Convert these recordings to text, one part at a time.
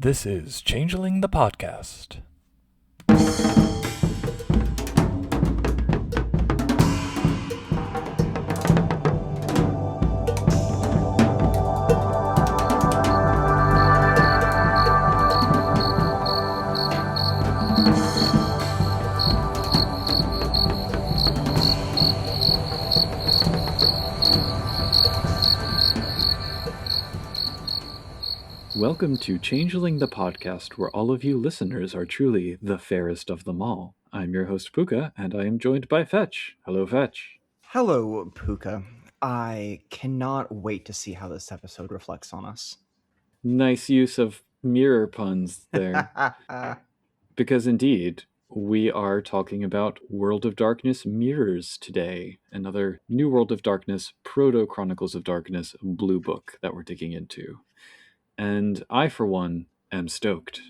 This is Changeling the Podcast. Welcome to Changeling the Podcast, where all of you listeners are truly the fairest of them all. I'm your host, Puka, and I am joined by Fetch. Hello, Fetch. Hello, Puka. I cannot wait to see how this episode reflects on us. Nice use of mirror puns there, because indeed, we are talking about World of Darkness Mirrors today, another New World of Darkness, Proto-Chronicles of Darkness blue book that we're digging into. And I, for one, am stoked.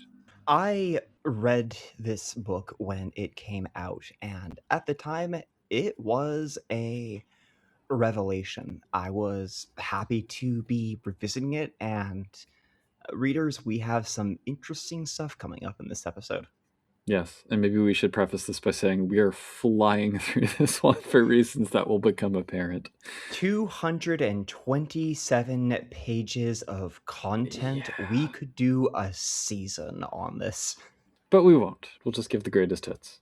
I read this book when it came out, and at the time, it was a revelation. I was happy to be revisiting it, and readers, we have some interesting stuff coming up in this episode. Yes, and maybe we should preface this by saying we are flying through this one for reasons that will become apparent. 227 pages of content. Yeah. We could do a season on this. But we won't. We'll just give the greatest hits.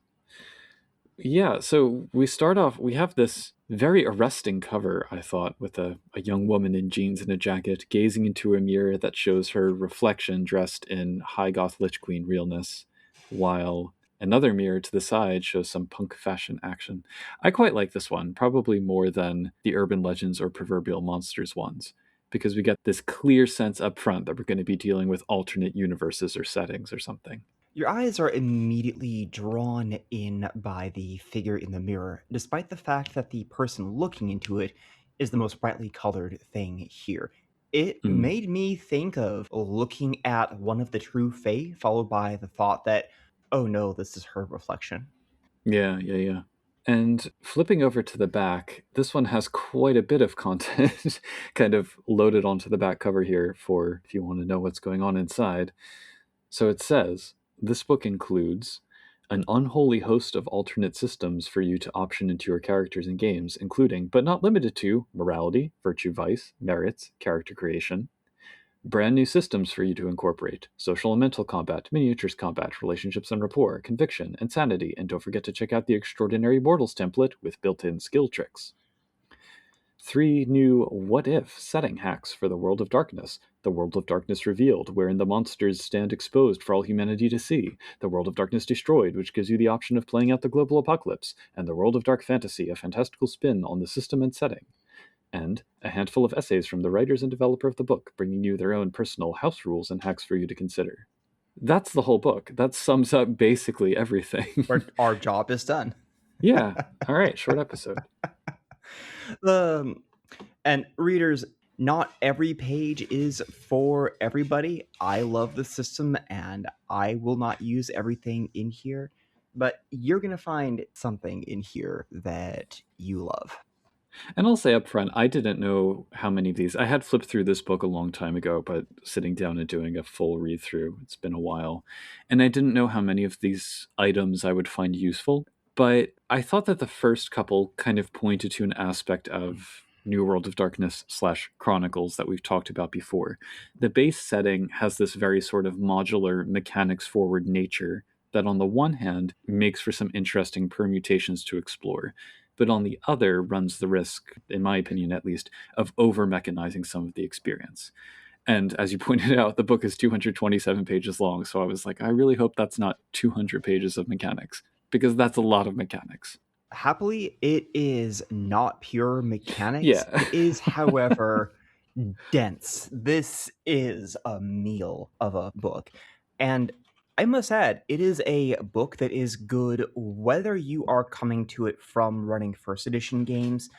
Yeah, so we start off, we have this very arresting cover, I thought, with a young woman in jeans and a jacket gazing into a mirror that shows her reflection dressed in high goth Lich Queen realness, while another mirror to the side shows some punk fashion action. I quite like this one, probably more than the Urban Legends or Proverbial Monsters ones, because we get this clear sense up front that we're going to be dealing with alternate universes or settings or something. Your eyes are immediately drawn in by the figure in the mirror, despite the fact that the person looking into it is the most brightly colored thing here. It made me think of looking at one of the true Fae, followed by the thought that, oh no, this is her reflection. Yeah. And flipping over to the back, this one has quite a bit of content kind of loaded onto the back cover here for if you want to know what's going on inside. So it says, this book includes an unholy host of alternate systems for you to option into your characters and games, including, but not limited to, morality, virtue vice, merits, character creation. Brand new systems for you to incorporate: social and mental combat, miniatures combat, relationships and rapport, conviction, and sanity, and don't forget to check out the Extraordinary Mortals template with built-in skill tricks. 3 new what if setting hacks for the World of Darkness. The World of Darkness Revealed, wherein the monsters stand exposed for all humanity to see. The World of Darkness Destroyed, which gives you the option of playing out the global apocalypse. And the World of Dark Fantasy, a fantastical spin on the system and setting. And a handful of essays from the writers and developer of the book, bringing you their own personal house rules and hacks for you to consider. That's the whole book. That sums up basically everything. Our job is done. Yeah. All right. Short episode. And readers, not every page is for everybody. I love the system and I will not use everything in here, but you're going to find something in here that you love. And I'll say up front, I didn't know how many of these. I had flipped through this book a long time ago, but sitting down and doing a full read through, it's been a while. And I didn't know how many of these items I would find useful. But I thought that the first couple kind of pointed to an aspect of New World of Darkness / Chronicles that we've talked about before. The base setting has this very sort of modular, mechanics forward nature that on the one hand makes for some interesting permutations to explore, but on the other runs the risk, in my opinion at least, of over-mechanizing some of the experience. And as you pointed out, the book is 227 pages long, so I was like, I really hope that's not 200 pages of mechanics, because that's a lot of mechanics. Happily, it is not pure mechanics. Yeah. It is, however, dense. This is a meal of a book. And I must add, it is a book that is good whether you are coming to it from running first edition games,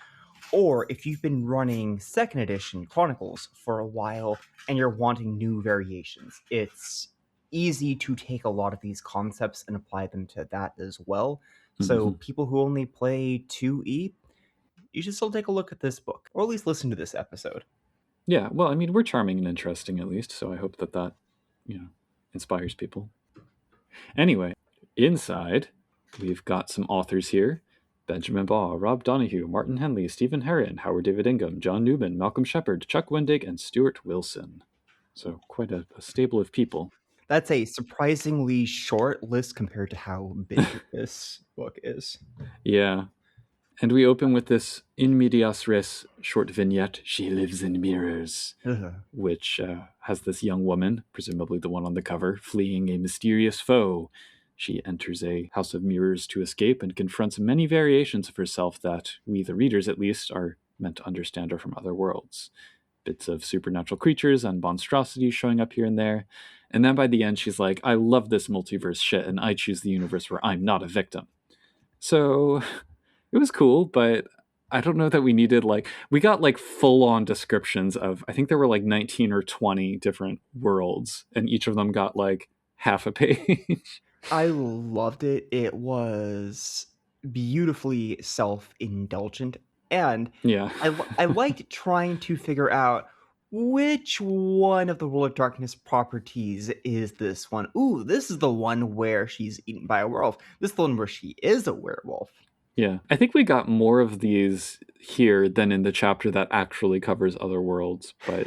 or if you've been running second edition Chronicles for a while and you're wanting new variations. It's easy to take a lot of these concepts and apply them to that as well. So people who only play 2E, you should still take a look at this book, or at least listen to this episode. Yeah, well, I mean, we're charming and interesting at least, so I hope that, inspires people. Anyway, inside, we've got some authors here. Benjamin Baugh, Rob Donahue, Martin Henley, Stephen Herron, Howard David Ingham, John Newman, Malcolm Shepard, Chuck Wendig, and Stuart Wilson. So quite a stable of people. That's a surprisingly short list compared to how big this book is. Yeah. And we open with this in medias res short vignette, She Lives in Mirrors, which has this young woman, presumably the one on the cover, fleeing a mysterious foe. She enters a house of mirrors to escape and confronts many variations of herself that we, the readers at least, are meant to understand are from other worlds. Bits of supernatural creatures and monstrosities showing up here and there. And then by the end, she's like, I love this multiverse shit, and I choose the universe where I'm not a victim. So it was cool, but I don't know that we needed, we got full-on descriptions of, I think there were 19 or 20 different worlds, and each of them got half a page. I loved it. It was beautifully self-indulgent, and Yeah. I liked trying to figure out which one of the World of Darkness properties is this one. Ooh, this is the one where she's eaten by a werewolf. This is the one where she is a werewolf. Yeah, I think we got more of these here than in the chapter that actually covers other worlds. But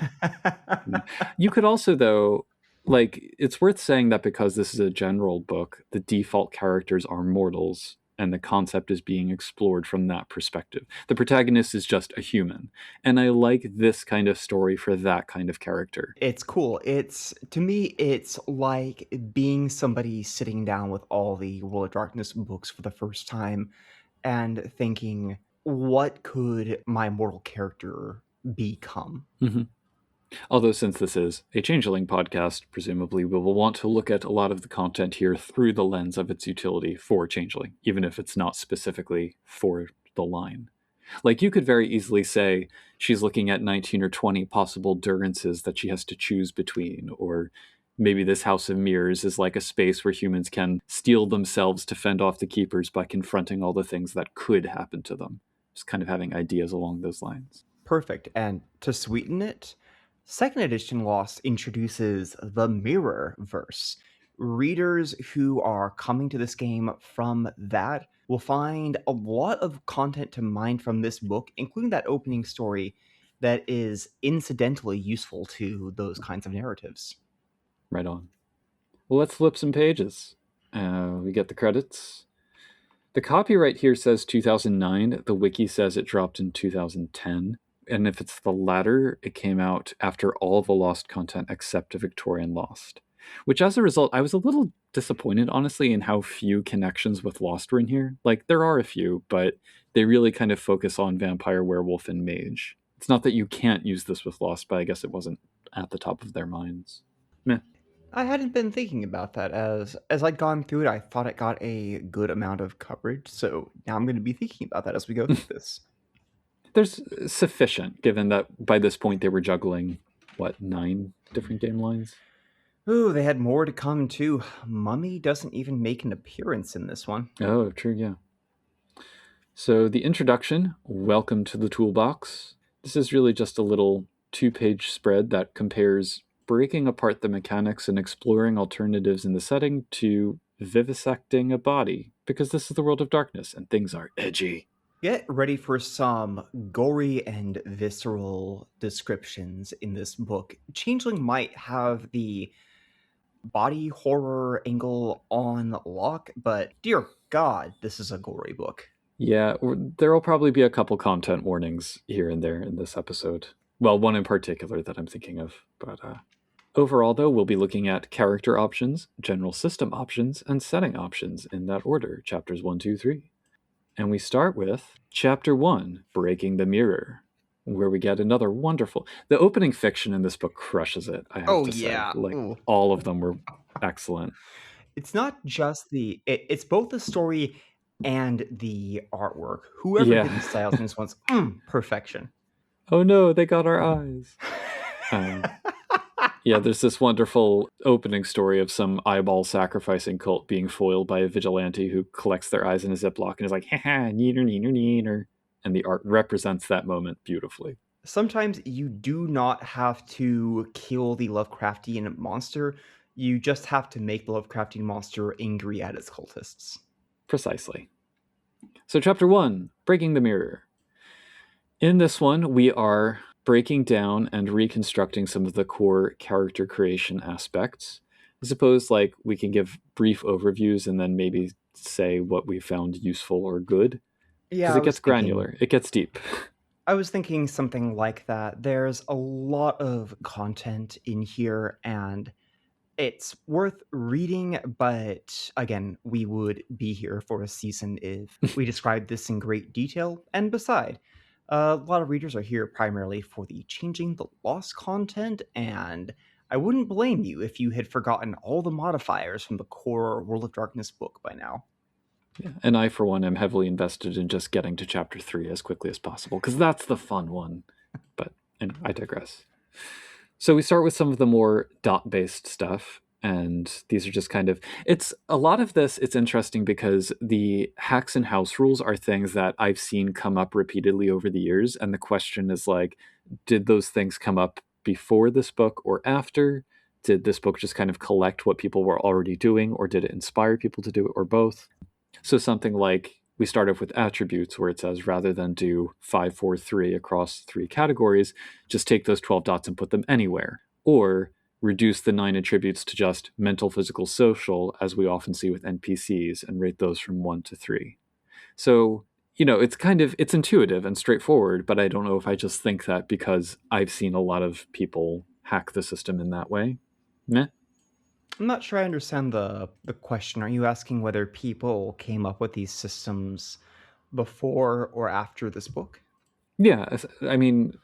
you could also, though, it's worth saying that because this is a general book, the default characters are mortals, and the concept is being explored from that perspective. The protagonist is just a human, and I like this kind of story for that kind of character. It's cool. To me, it's like being somebody sitting down with all the World of Darkness books for the first time and thinking, what could my mortal character become? Mm-hmm. Although since this is a Changeling podcast, presumably we will want to look at a lot of the content here through the lens of its utility for Changeling, even if it's not specifically for the line. You could very easily say she's looking at 19 or 20 possible durances that she has to choose between, or maybe this House of Mirrors is like a space where humans can steel themselves to fend off the Keepers by confronting all the things that could happen to them. Just kind of having ideas along those lines. Perfect. And to sweeten it, second edition Lost introduces the Mirror Verse. Readers who are coming to this game from that will find a lot of content to mine from this book, including that opening story that is incidentally useful to those kinds of narratives. Right on. Well, let's flip some pages. We get the credits. The copyright here says 2009. The wiki says it dropped in 2010. And if it's the latter, it came out after all the Lost content except Victorian Lost. Which, as a result, I was a little disappointed, honestly, in how few connections with Lost were in here. There are a few, but they really kind of focus on vampire, werewolf, and mage. It's not that you can't use this with Lost, but I guess it wasn't at the top of their minds. Meh. I hadn't been thinking about that. As I'd gone through it, I thought it got a good amount of coverage, so now I'm going to be thinking about that as we go through this. There's sufficient, given that by this point they were juggling, 9 different game lines? Ooh, they had more to come too. Mummy doesn't even make an appearance in this one. Oh, true, yeah. So the introduction, welcome to the toolbox. This is really just a little 2-page spread that compares breaking apart the mechanics and exploring alternatives in the setting to vivisecting a body, because this is the World of Darkness and things are edgy. Get ready for some gory and visceral descriptions in this book. Changeling might have the body horror angle on lock, but dear God, this is a gory book. Yeah, there will probably be a couple content warnings here and there in this episode. Well, one in particular that I'm thinking of. But overall, though, we'll be looking at character options, general system options, and setting options in that order, chapters 1, 2, 3. And we start with Chapter 1, Breaking the Mirror, where we get another wonderful... The opening fiction in this book crushes it, I have to say. All of them were excellent. It's not just it's both the story and the artwork. Whoever did the styles in this one's perfection. Oh no, they got our eyes. Yeah, there's this wonderful opening story of some eyeball sacrificing cult being foiled by a vigilante who collects their eyes in a Ziploc and is like, haha, neener, neener, neener. And the art represents that moment beautifully. Sometimes you do not have to kill the Lovecraftian monster. You just have to make the Lovecraftian monster angry at its cultists. Precisely. So chapter 1, Breaking the Mirror. In this one, we are breaking down and reconstructing some of the core character creation aspects. I suppose like we can give brief overviews and then maybe say what we found useful or good. Because Yeah, it gets granular, it gets deep. I was thinking something like that. There's a lot of content in here, and it's worth reading, but again, we would be here for a season if we described this in great detail. And beside, a lot of readers are here primarily for the changing the lost content, and I wouldn't blame you if you had forgotten all the modifiers from the core World of Darkness book by now. Yeah. And I, for one, am heavily invested in just getting to chapter 3 as quickly as possible, because that's the fun one. But I digress. So we start with some of the more dot-based stuff, and these are just kind of, it's a lot of this, it's interesting because the hacks and house rules are things that I've seen come up repeatedly over the years, and the question is like, did those things come up before this book or after? Did this book just kind of collect what people were already doing, or did it inspire people to do it, or both? So something like we start off with attributes where it says rather than do 5, 4, 3 across 3 categories, just take those 12 dots and put them anywhere. Or reduce the 9 attributes to just mental, physical, social, as we often see with NPCs, and rate those from 1 to 3. So, it's intuitive and straightforward, but I don't know if I just think that because I've seen a lot of people hack the system in that way. Meh. I'm not sure I understand the question. Are you asking whether people came up with these systems before or after this book? Yeah, I mean,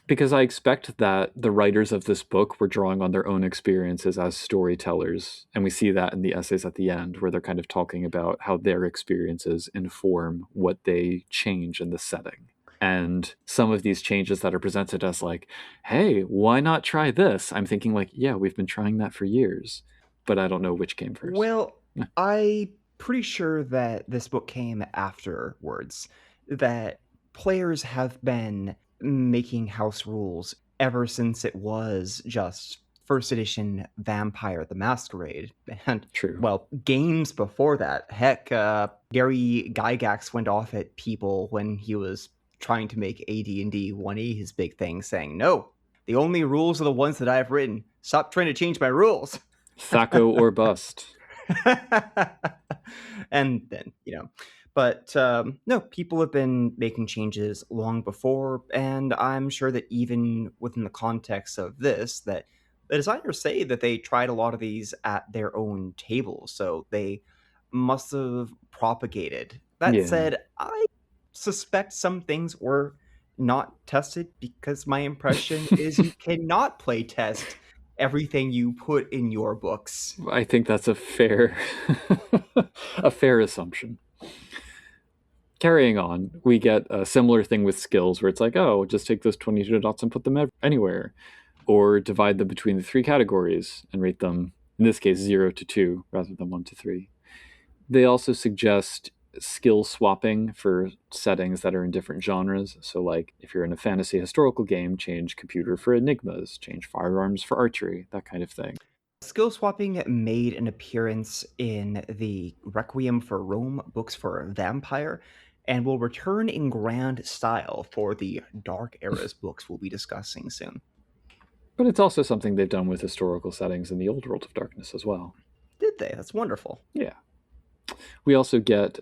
because I expect that the writers of this book were drawing on their own experiences as storytellers. And we see that in the essays at the end, where they're kind of talking about how their experiences inform what they change in the setting. And some of these changes that are presented as like, hey, why not try this? I'm thinking like, yeah, we've been trying that for years, but I don't know which came first. Well, I'm pretty sure that this book came afterwards, that players have been making house rules ever since it was just first edition Vampire the Masquerade. And, True. well, games before that. Heck, Gary Gygax went off at people when he was trying to make AD&D 1E his big thing, saying, no, the only rules are the ones that I've written. Stop trying to change my rules. Thaco or bust. And then, but no, people have been making changes long before, and I'm sure that even within the context of this, that the designers say that they tried a lot of these at their own table, so they must have propagated. That Yeah. said, I suspect some things were not tested, because my impression is you cannot play test everything you put in your books. I think that's a fair a fair assumption. Carrying on, we get a similar thing with skills where it's like, oh, just take those 22 dots and put them anywhere, or divide them between the 3 categories and rate them, in this case, 0 to 2 rather than 1 to 3. They also suggest skill swapping for settings that are in different genres. So like if you're in a fantasy historical game, change computer for enigmas, change firearms for archery, that kind of thing. Skill swapping made an appearance in the Requiem for Rome books for Vampire, and will return in grand style for the Dark Eras books we'll be discussing soon. But it's also something they've done with historical settings in the old World of Darkness as well. Did they? That's wonderful. Yeah. We also get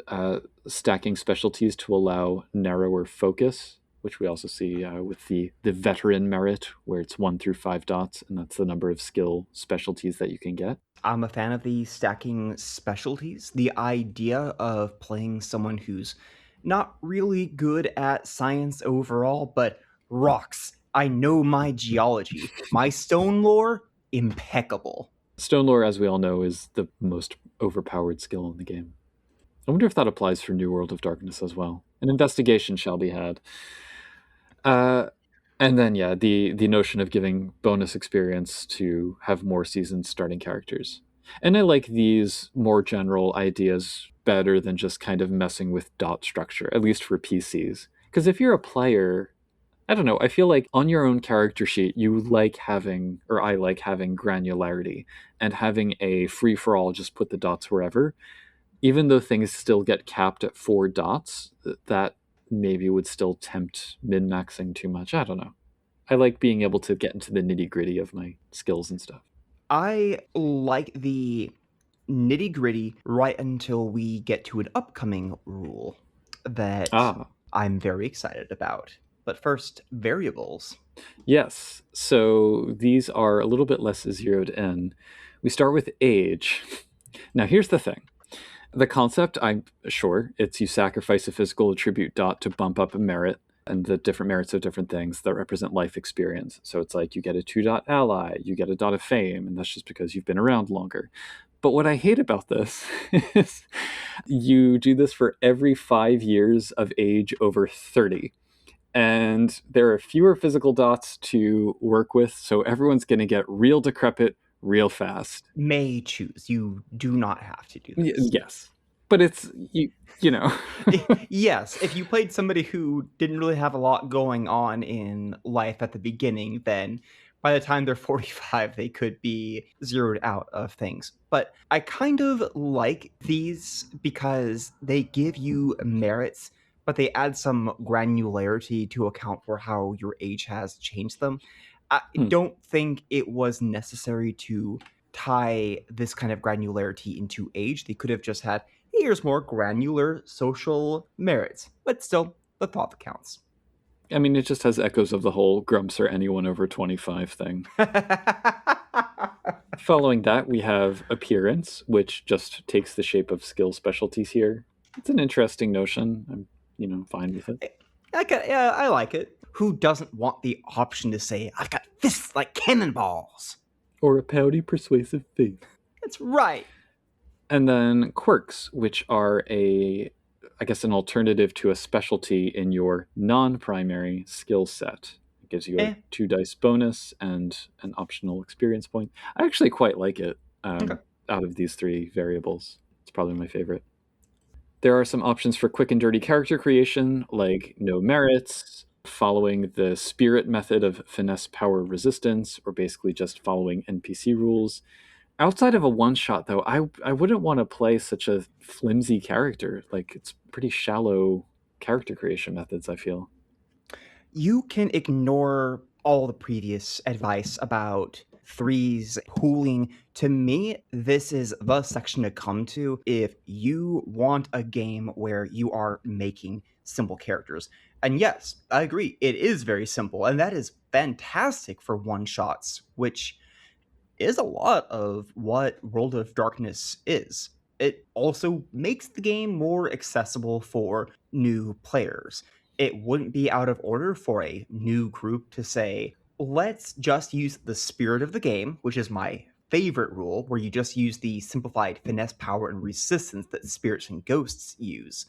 stacking specialties to allow narrower focus, which we also see with the veteran merit, where it's 1 through 5 dots, and that's the number of skill specialties that you can get. I'm a fan of the stacking specialties. The idea of playing someone who's not really good at science overall, but rocks. I know my geology. My stone lore, impeccable. Stone lore, as we all know, is the most overpowered skill in the game. I wonder if that applies for New World of Darkness as well. An investigation shall be had. And then, yeah, the notion of giving bonus experience to have more seasoned starting characters. And I like these more general ideas better than just kind of messing with dot structure, at least for PCs. Because if you're a player, I don't know. I feel like on your own character sheet, you like having, or I like having granularity, and having a free for all, just put the dots wherever. Even though things still get capped at 4 dots, that maybe would still tempt min maxing too much. I don't know. I like being able to get into the nitty gritty of my skills and stuff. I like the nitty gritty right until we get to an upcoming rule that Ah, I'm very excited about. But first, variables. yes. So these are a little bit less zeroed in. We start with age. Now, here's the thing. The concept, I'm sure, it's you sacrifice a physical attribute dot to bump up a merit and the different merits of different things that represent life experience. So it's like you get a 2 dot ally, you get a dot of fame, and that's just because you've been around longer. But what I hate about this is you do this for every 5 years of age over 30. And there are fewer physical dots to work with, so everyone's going to get real decrepit real fast. May choose. You do not have to do this. Yes. But it's, you know. Yes, if you played somebody who didn't really have a lot going on in life at the beginning, then by the time they're 45, they could be zeroed out of things. But I kind of like these because they give you merits, but they add some granularity to account for how your age has changed them. I Hmm. don't think it was necessary to tie this kind of granularity into age. They could have just had, here's more granular social merits, but still, the thought counts. I mean, it just has echoes of the whole grumps or anyone over 25 thing. Following that, we have appearance, which just takes the shape of skill specialties here. It's an interesting notion. I'm, fine with it. Yeah, I like it. Who doesn't want the option to say, I've got fists like cannonballs? Or a pouty, persuasive face. That's right. And then quirks, which are I guess, an alternative to a specialty in your non-primary skill set. It gives you a 2 dice bonus and an optional experience point. I actually quite like it. Okay. Out of these 3 variables, it's probably my favorite. There are some options for quick and dirty character creation, like no merits, following the spirit method of finesse power resistance, or basically just following NPC rules. Outside of a one-shot, though, I wouldn't want to play such a flimsy character. Like, it's pretty shallow character creation methods, I feel. You can ignore all the previous advice about threes pooling. To me, this is the section to come to if you want a game where you are making simple characters. And yes, I agree, it is very simple, and that is fantastic for one shots, which is a lot of what World of Darkness is. It also makes the game more accessible for new players. It wouldn't be out of order for a new group to say, let's just use the spirit of the game, which is my favorite rule, where you just use the simplified finesse, power, and resistance that spirits and ghosts use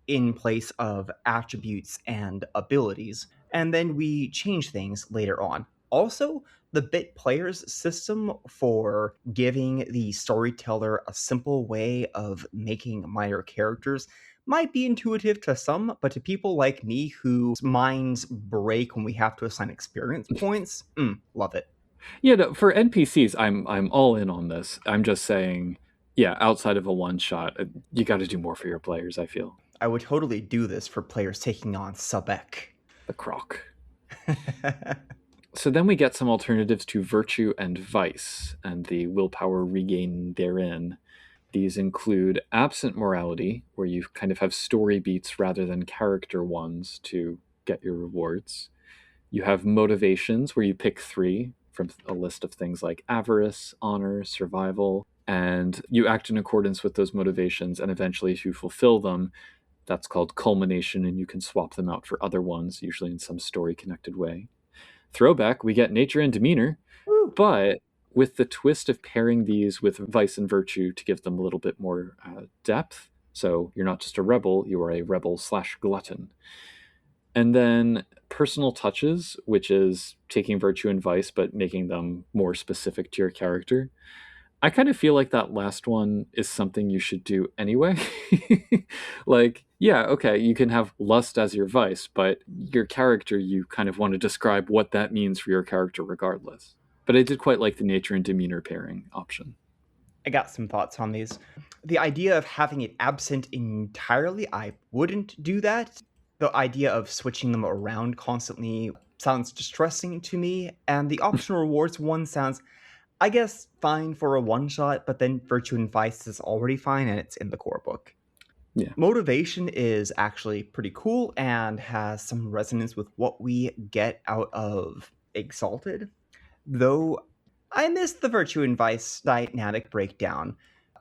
in place of attributes and abilities. And then we change things later on. Also, the bit players system for giving the storyteller a simple way of making minor characters might be intuitive to some, but to people like me whose minds break when we have to assign experience points, love it. Yeah, no, for NPCs, I'm all in on this. I'm just saying, yeah, outside of a one-shot, you got to do more for your players, I feel. I would totally do this for players taking on Subek. The croc. So then we get some alternatives to virtue and vice, and the willpower regain therein. These include absent morality, where you kind of have story beats rather than character ones to get your rewards. You have motivations, where you pick 3 from a list of things like avarice, honor, survival, and you act in accordance with those motivations, and eventually, if you fulfill them, that's called culmination, and you can swap them out for other ones, usually in some story-connected way. Throwback, we get nature and demeanor, but with the twist of pairing these with vice and virtue to give them a little bit more depth. So you're not just a rebel, you are a rebel/glutton. And then personal touches, which is taking virtue and vice, but making them more specific to your character. I kind of feel like that last one is something you should do anyway. Like, yeah, okay, you can have lust as your vice, but your character, you kind of want to describe what that means for your character regardless. But I did quite like the nature and demeanor pairing option. I got some thoughts on these. The idea of having it absent entirely, I wouldn't do that. The idea of switching them around constantly sounds distressing to me, and the optional rewards one sounds, I guess, fine for a one shot, but then Virtue and Vice is already fine and it's in the core book. Yeah. Motivation is actually pretty cool and has some resonance with what we get out of Exalted, though I missed the Virtue and Vice dynamic breakdown.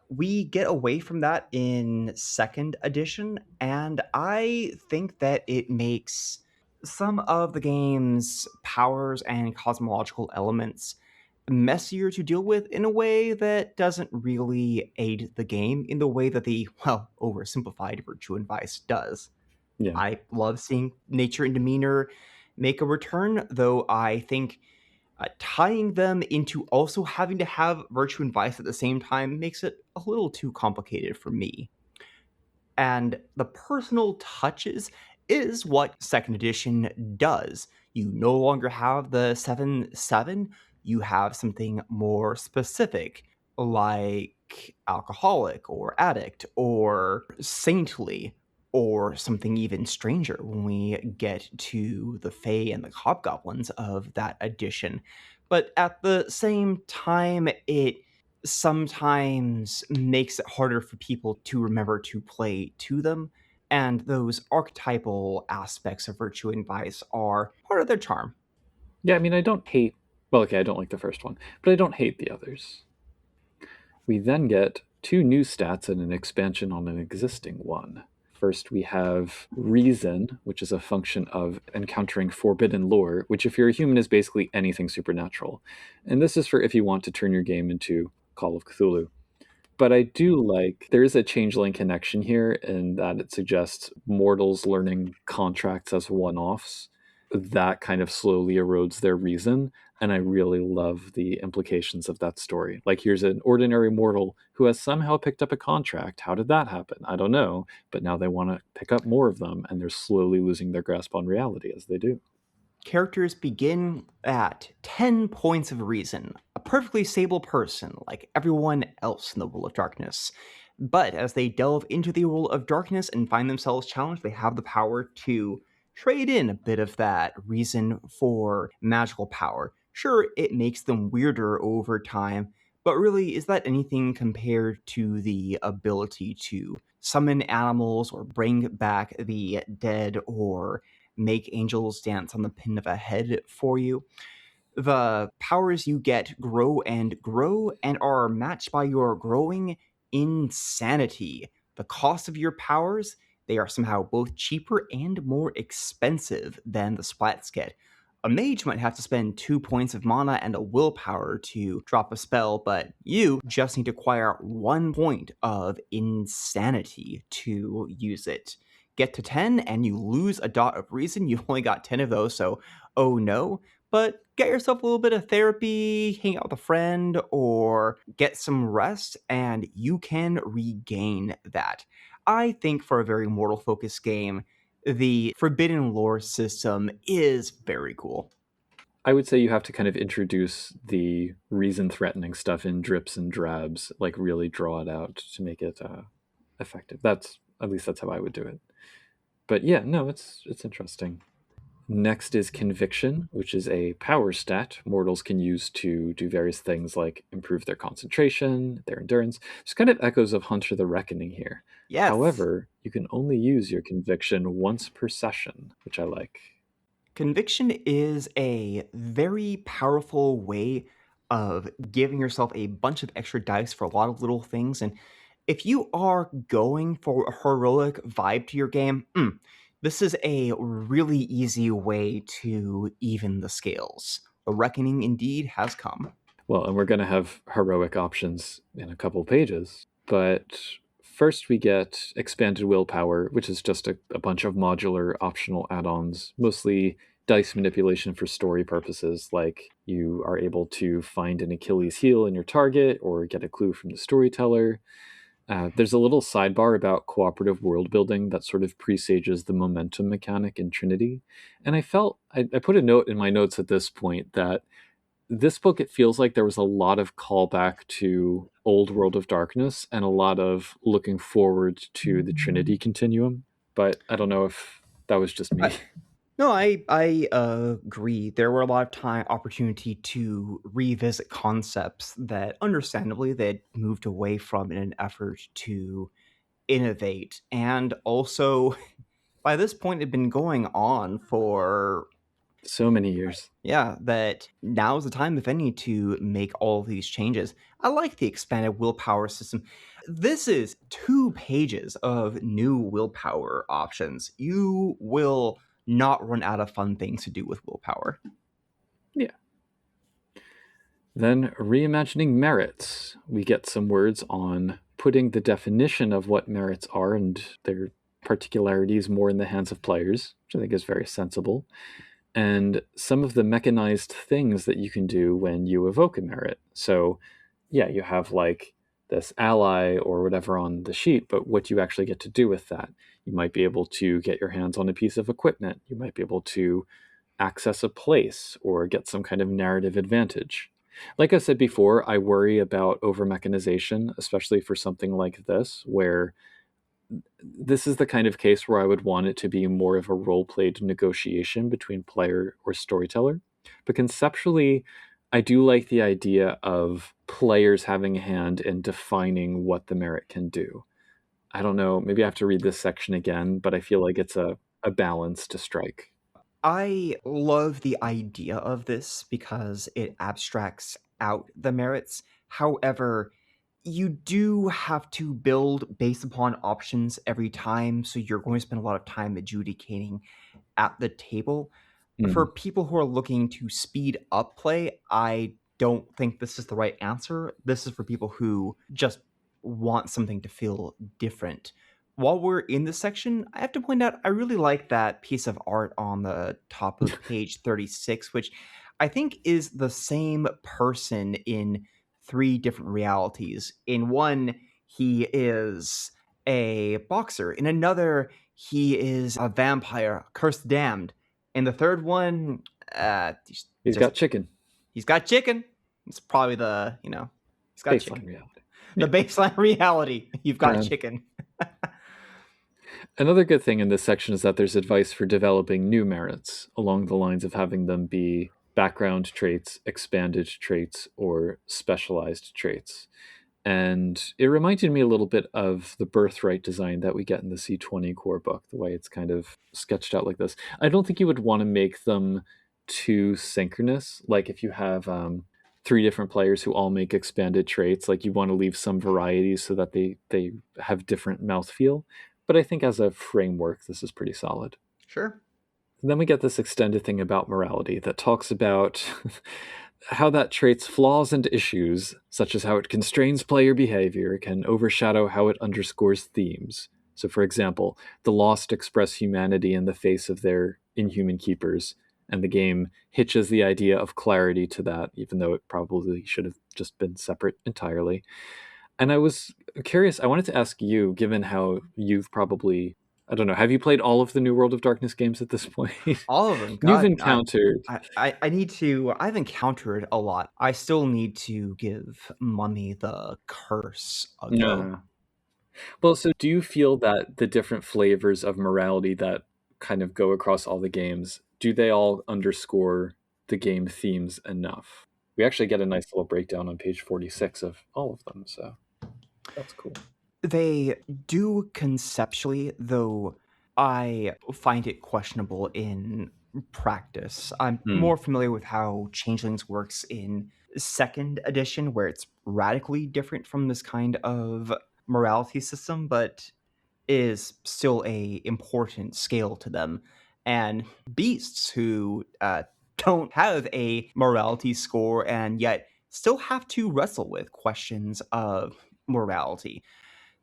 We get away from that in second edition, and I think that it makes some of the game's powers and cosmological elements messier to deal with in a way that doesn't really aid the game in the way that the, well, oversimplified Virtue and Vice does. Yeah. I love seeing nature and demeanor make a return, though I think tying them into also having to have Virtue and Vice at the same time makes it a little too complicated for me. And the personal touches is what second edition does. You no longer have the 7-7, you have something more specific, like alcoholic or addict or saintly, or something even stranger when we get to the Fae and the Hobgoblins of that edition. But at the same time, it sometimes makes it harder for people to remember to play to them, and those archetypal aspects of Virtue and Vice are part of their charm. Yeah, I mean, I don't hate. Well, okay, I don't like the first one, but I don't hate the others. We then get 2 new stats and an expansion on an existing one. First, we have Reason, which is a function of encountering forbidden lore, which, if you're a human, is basically anything supernatural. And this is for if you want to turn your game into Call of Cthulhu. But I do like there is a changeling connection here in that it suggests mortals learning contracts as one offs. That kind of slowly erodes their reason. And I really love the implications of that story. Like, here's an ordinary mortal who has somehow picked up a contract. How did that happen? I don't know. But now they want to pick up more of them, and they're slowly losing their grasp on reality as they do. Characters begin at 10 points of reason, a perfectly stable person like everyone else in the World of Darkness. But as they delve into the World of Darkness and find themselves challenged, they have the power to trade in a bit of that reason for magical power. Sure, it makes them weirder over time, but really, is that anything compared to the ability to summon animals or bring back the dead or make angels dance on the pin of a head for you? The powers you get grow and are matched by your growing insanity. The cost of your powers, they are somehow both cheaper and more expensive than the splats get. A mage might have to spend 2 points of mana and a willpower to drop a spell, but you just need to acquire 1 point of insanity to use it. Get to 10 and you lose a dot of reason. You've only got 10 of those, so oh no. But get yourself a little bit of therapy, hang out with a friend, or get some rest, and you can regain that. I think for a very mortal focused game, the Forbidden Lore system is very cool. I would say you have to kind of introduce the reason threatening stuff in drips and drabs, like really draw it out to make it effective. That's at least that's how I would do it. But yeah, no, it's interesting. Next is Conviction, which is a power stat mortals can use to do various things like improve their concentration, their endurance. There's kind of echoes of Hunter the Reckoning here. Yes. However, you can only use your Conviction once per session, which I like. Conviction is a very powerful way of giving yourself a bunch of extra dice for a lot of little things. And if you are going for a heroic vibe to your game, this is a really easy way to even the scales. The reckoning indeed has come. Well, and we're going to have heroic options in a couple pages. But first, we get Expanded Willpower, which is just a bunch of modular optional add ons, mostly dice manipulation for story purposes, like You are able to find an Achilles heel in your target or get a clue from the storyteller. There's a little sidebar about cooperative world building that sort of presages the momentum mechanic in Trinity. And I put a note in my notes at this point that this book, it feels like there was a lot of callback to old World of Darkness and a lot of looking forward to the Trinity continuum. But I don't know if that was just me. No, I agree. There were a lot of time opportunity to revisit concepts that, understandably, they'd moved away from in an effort to innovate, and also by this point, it had been going on for So many years. yeah, that now's the time, if any, to make all of these changes. I like the expanded willpower system. This is 2 pages of new willpower options. You will not run out of fun things to do with willpower. Yeah. Then reimagining merits. We get some words on putting the definition of what merits are and their particularities more in the hands of players, which I think is very sensible. And some of the mechanized things that you can do when you evoke a merit. So, yeah, you have like this ally or whatever on the sheet, but what do you actually get to do with that? You might be able to get your hands on a piece of equipment. You might be able to access a place or get some kind of narrative advantage. Like I said before, I worry about over mechanization, especially for something like this, where this is the kind of case where I would want it to be more of a role played negotiation between player or storyteller. But conceptually, I do like the idea of players having a hand in defining what the merit can do. I don't know, maybe I have to read this section again, but I feel like it's a balance to strike. I love the idea of this because it abstracts out the merits. However, you do have to build based upon options every time, so you're going to spend a lot of time adjudicating at the table. For Mm. people who are looking to speed up play, I don't think this is the right answer. This is for people who just want something to feel different. While we're in this section, I have to point out I really like that piece of art on the top of page 36, which I think is the same person in 3 different realities. In one, he is a boxer. In another, he is a vampire, cursed damned. In the third one, He's got chicken. he's got chicken. It's probably he's got Baseline chicken. reality. The Yeah. baseline reality. You've got Um, chicken. Another good thing in this section is that there's advice for developing new merits along the lines of having them be background traits, expanded traits, or specialized traits. And it reminded me a little bit of the birthright design that we get in the C20 core book, the way it's kind of sketched out like this. I don't think you would want to make them too synchronous. Like if you have 3 different players who all make expanded traits, like you want to leave some variety so that they have different mouthfeel. But I think as a framework, this is pretty solid. Sure. And then we get this extended thing about morality that talks about how that trait's flaws and issues, such as how it constrains player behavior, can overshadow how it underscores themes. So, for example, the Lost express humanity in the face of their inhuman keepers, and the game hitches the idea of clarity to that, even though it probably should have just been separate entirely. And I was curious, I wanted to ask you, given how you've probably, I don't know, have you played all of the New World of Darkness games at this point? All of them. You've God, encountered. I need to. I've encountered a lot. I still need to give Mummy the Curse a go. No. Well, so do you feel that the different flavors of morality that kind of go across all the games, do they all underscore the game themes enough? We actually get a nice little breakdown on page 46 of all of them, so that's cool. They do conceptually, though I find it questionable in practice. I'm Hmm. more familiar with how Changelings works in second edition, where it's radically different from this kind of morality system, but is still a important scale to them. And beasts who don't have a morality score and yet still have to wrestle with questions of morality.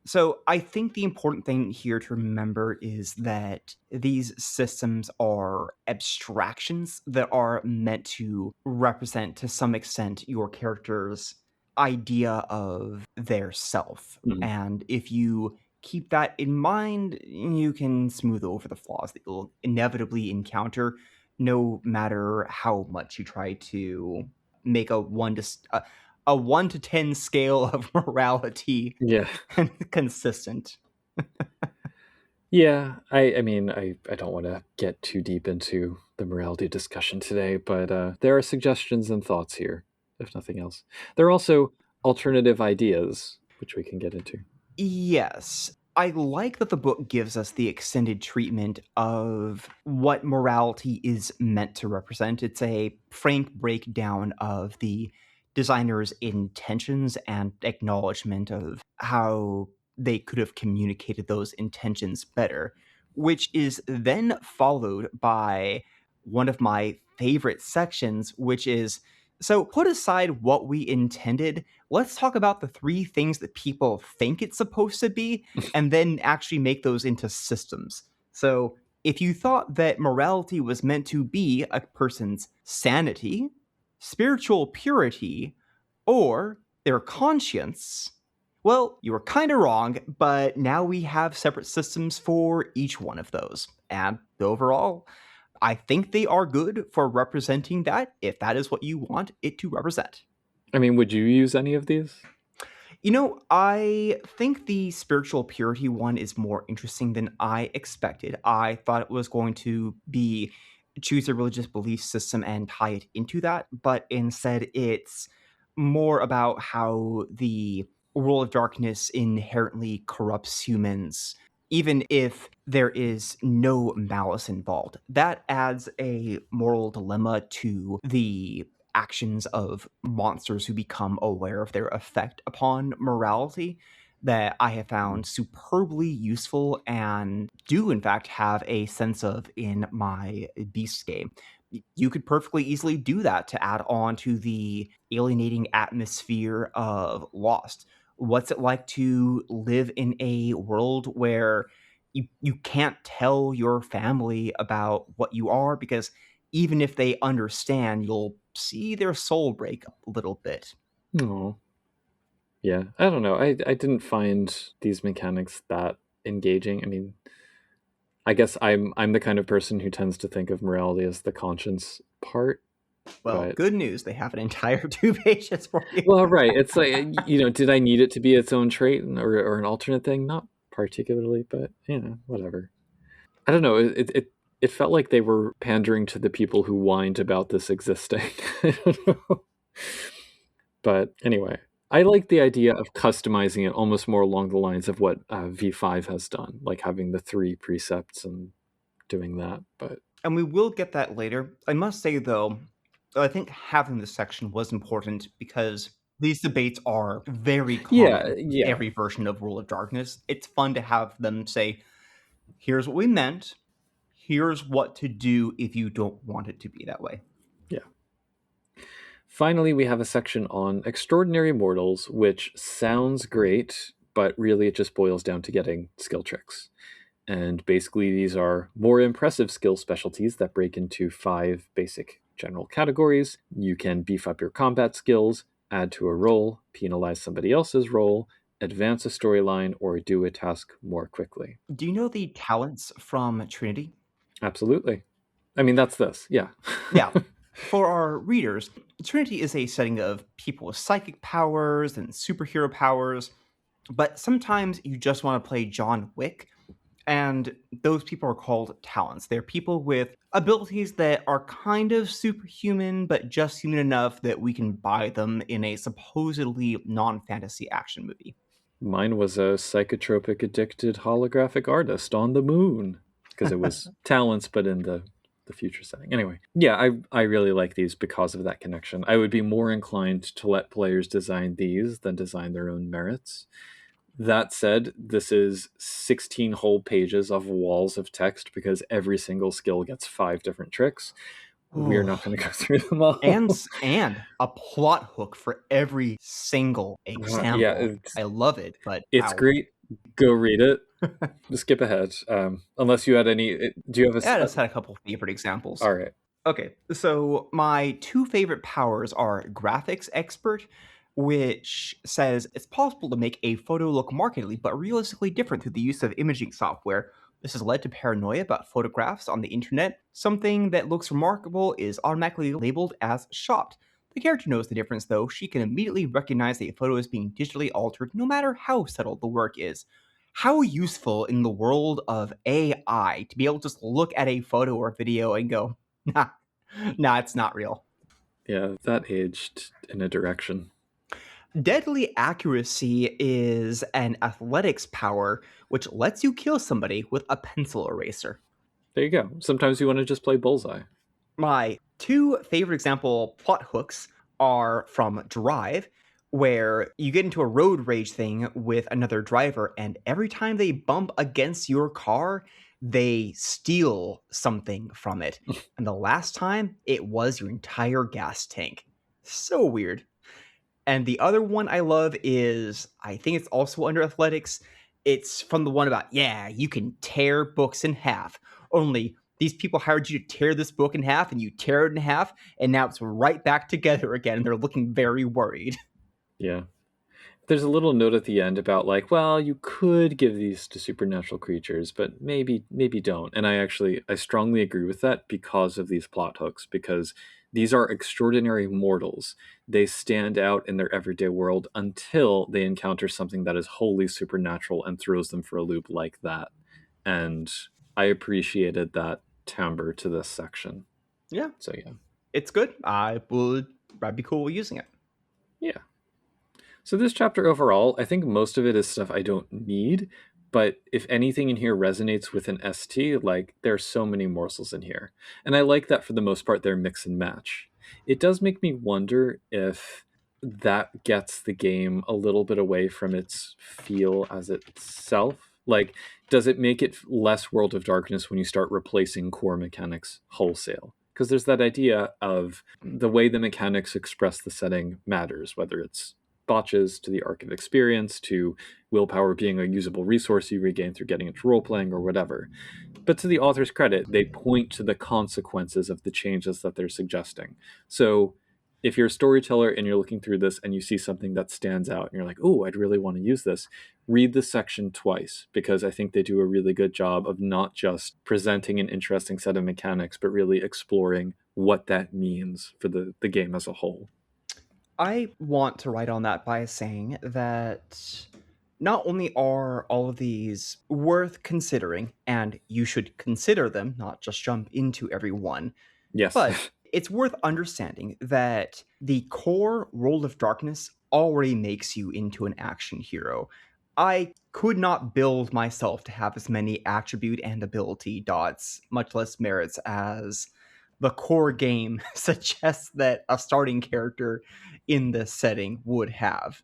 So I think the important thing here to remember is that these systems are abstractions that are meant to represent to some extent your character's idea of their self. Mhm. And if you keep that in mind, you can smooth over the flaws that you'll inevitably encounter, no matter how much you try to make a 1 to 10 scale of morality Yeah. consistent. Yeah, I mean, I don't want to get too deep into the morality discussion today, but there are suggestions and thoughts here, if nothing else. There are also alternative ideas, which we can get into. Yes. I like that the book gives us the extended treatment of what morality is meant to represent. It's a frank breakdown of the designer's intentions and acknowledgement of how they could have communicated those intentions better, which is then followed by one of my favorite sections, which is so put aside what we intended, let's talk about the 3 things that people think it's supposed to be and then actually make those into systems. So, if you thought that morality was meant to be a person's sanity, spiritual purity, or their conscience, well, you were kind of wrong, but now we have separate systems for each one of those. And overall, I think they are good for representing that if that is what you want it to represent. I mean, would you use any of these? I think the spiritual purity one is more interesting than I expected. I thought it was going to be choose a religious belief system and tie it into that, but instead it's more about how the world of darkness inherently corrupts humans, even if there is no malice involved. That adds a moral dilemma to the actions of monsters who become aware of their effect upon morality that I have found superbly useful and do, in fact, have a sense of in my Beast game. You could perfectly easily do that to add on to the alienating atmosphere of Lost. What's it like to live in a world where you can't tell your family about what you are because even if they understand, you'll see their soul break a little bit. No. Yeah, I don't know. I didn't find these mechanics that engaging. I mean, I guess I'm the kind of person who tends to think of morality as the conscience part, Well, but good news. They have an entire 2 pages for you. well, right. It's like, did I need it to be its own trait or an alternate thing? Not particularly, but whatever. I don't know. It felt like they were pandering to the people who whined about this existing. I don't know. But anyway, I like the idea of customizing it almost more along the lines of what V5 has done, like having the 3 precepts and doing that. But And we will get that later. I must say, though, I think having this section was important because these debates are very yeah, common with yeah, every version of World of Darkness. It's fun to have them say, here's what we meant, here's what to do if you don't want it to be that way. yeah. Finally, we have a section on extraordinary mortals, which sounds great, but really it just boils down to getting skill tricks. And basically, these are more impressive skill specialties that break into 5 basic general categories. You can beef up your combat skills, add to a roll, penalize somebody else's roll, advance a storyline, or do a task more quickly. Do you know the talents from Trinity? Absolutely. I mean, that's this. Yeah. Yeah. For our readers, Trinity is a setting of people with psychic powers and superhero powers, but sometimes you just want to play John Wick, and those people are called talents. They're people with abilities that are kind of superhuman, but just human enough that we can buy them in a supposedly non fantasy action movie. Mine was a psychotropic addicted holographic artist on the moon because it was talents, but in the future setting. Anyway, yeah, I really like these because of that connection. I would be more inclined to let players design these than design their own merits. That said, this is 16 whole pages of walls of text because every single skill gets 5 different tricks. We're not going to go through them all. And a plot hook for every single Yeah, example. I love it, but it's ow. great, Go read it. Skip ahead. Unless you had any. Do you have I just had a couple favorite examples. All right. Okay, so my two favorite powers are Graphics Expert, which says it's possible to make a photo look markedly but realistically different through the use of imaging software. This has led to paranoia about photographs on the internet. Something that looks remarkable is automatically labeled as shopped. The character knows the difference, though. She can immediately recognize that a photo is being digitally altered, no matter how subtle the work is. How useful in the world of AI to be able to just look at a photo or video and go, nah, nah, it's not real. Yeah, that aged in a direction. Deadly Accuracy is an athletics power which lets you kill somebody with a pencil eraser. There you go. Sometimes you want to just play bullseye. My two favorite example plot hooks are from Drive, where you get into a road rage thing with another driver, and every time they bump against your car, they steal something from it. And the last time, it was your entire gas tank. So weird. And the other one I love is, I think it's also under athletics. It's from the one about, yeah, you can tear books in half. Only these people hired you to tear this book in half, and you tear it in half, and now it's right back together again, and they're looking very worried. Yeah. There's a little note at the end about like, well, you could give these to supernatural creatures, but maybe don't. And I strongly agree with that because of these plot hooks, because these are extraordinary mortals. They stand out in their everyday world until they encounter something that is wholly supernatural and throws them for a loop like that. And I appreciated that timbre to this section. Yeah. So yeah. It's good. I'd be cool with using it. Yeah. So this chapter overall, I think most of it is stuff I don't need, but if anything in here resonates with an ST, like there are so many morsels in here. And I like that for the most part they're mix and match. It does make me wonder if that gets the game a little bit away from its feel as itself. Like, does it make it less World of Darkness when you start replacing core mechanics wholesale? Because there's that idea of the way the mechanics express the setting matters, whether it's botches to the arc of experience to willpower being a usable resource you regain through getting into role playing or whatever. But to the author's credit, they point to the consequences of the changes that they're suggesting. So if you're a storyteller and you're looking through this and you see something that stands out and you're like, oh, I'd really want to use this, read the section twice, because I think they do a really good job of not just presenting an interesting set of mechanics, but really exploring what that means for the game as a whole. I want to write on that by saying that not only are all of these worth considering, and you should consider them, not just jump into every one, Yes. but it's worth understanding that the core World of Darkness already makes you into an action hero. I could not build myself to have as many attribute and ability dots, much less merits, as the core game suggests that a starting character in this setting would have.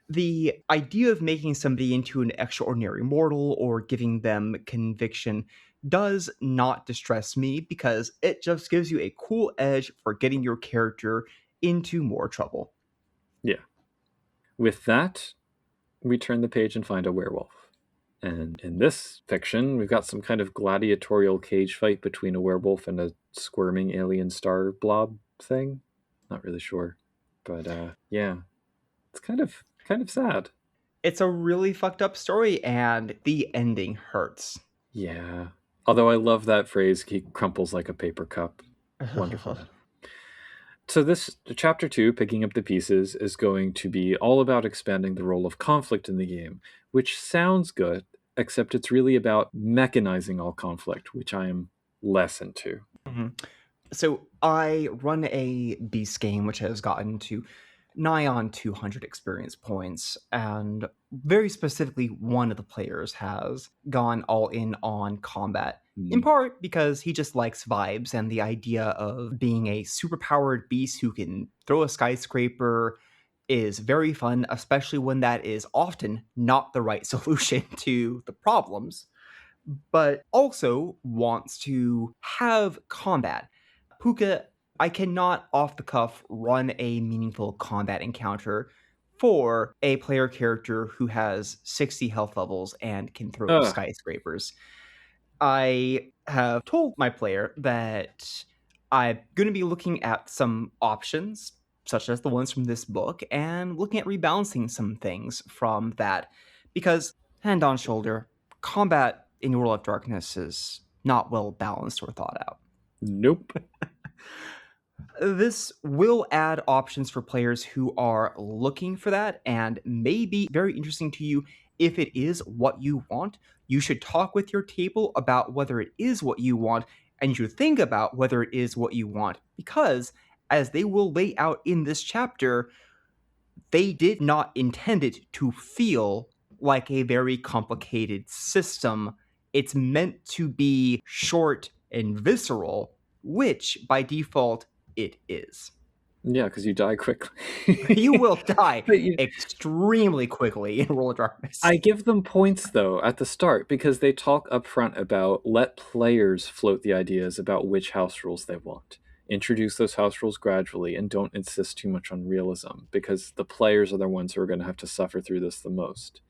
The idea of making somebody into an extraordinary mortal or giving them conviction does not distress me, because it just gives you a cool edge for getting your character into more trouble. Yeah. With that, we turn the page and find a werewolf. And in this fiction, we've got some kind of gladiatorial cage fight between a werewolf and a squirming alien star blob thing. Not really sure. But yeah. It's kind of sad. It's a really fucked up story, and the ending hurts. Yeah. Although I love that phrase, he crumples like a paper cup. Wonderful. So this chapter 2, picking up the pieces, is going to be all about expanding the role of conflict in the game, which sounds good, except it's really about mechanizing all conflict, which I am less into. Mm-hmm. So I run a beast game which has gotten to nigh on 200 experience points, and very specifically one of the players has gone all in on combat, in part because he just likes vibes and the idea of being a superpowered beast who can throw a skyscraper is very fun, especially when that is often not the right solution to the problems, but also wants to have combat. Puka, I cannot off the cuff run a meaningful combat encounter for a player character who has 60 health levels and can throw Ugh. skyscrapers. I have told my player that I'm going to be looking at some options, such as the ones from this book, and looking at rebalancing some things from that. Because, hand on shoulder, combat in World of Darkness is not well balanced or thought out. Nope. This will add options for players who are looking for that and may be very interesting to you if it is what you want. You should talk with your table about whether it is what you want, and you should think about whether it is what you want, because as they will lay out in this chapter, they did not intend it to feel like a very complicated system. It's meant to be short and visceral, which by default it is. Yeah, because you die quickly. You will die But extremely quickly in World of Darkness. I give them points, though, at the start, because they talk up front about let players float the ideas about which house rules they want. Introduce those house rules gradually and don't insist too much on realism, because the players are the ones who are going to have to suffer through this the most.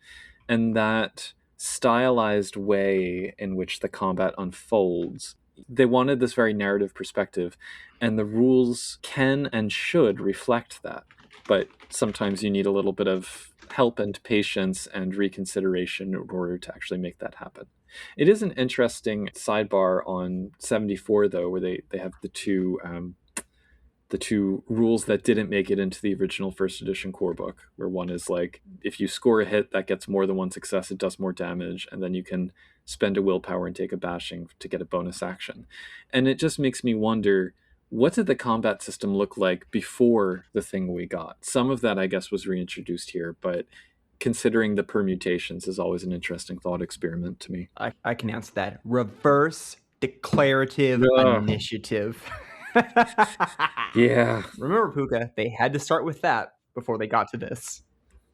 And that stylized way in which the combat unfolds, they wanted this very narrative perspective, and the rules can and should reflect that. But sometimes you need a little bit of help and patience and reconsideration in order to actually make that happen. It is an interesting sidebar on 74, though, where they have the two rules that didn't make it into the original first edition core book, where one is like, if you score a hit that gets more than one success, it does more damage, and then you can spend a willpower and take a bashing to get a bonus action. And it just makes me wonder, what did the combat system look like before the thing we got? Some of that, I guess, was reintroduced here, but considering the permutations is always an interesting thought experiment to me. I can answer that. Reverse declarative Ugh. initiative. Yeah. Remember, Puka, they had to start with that before they got to this.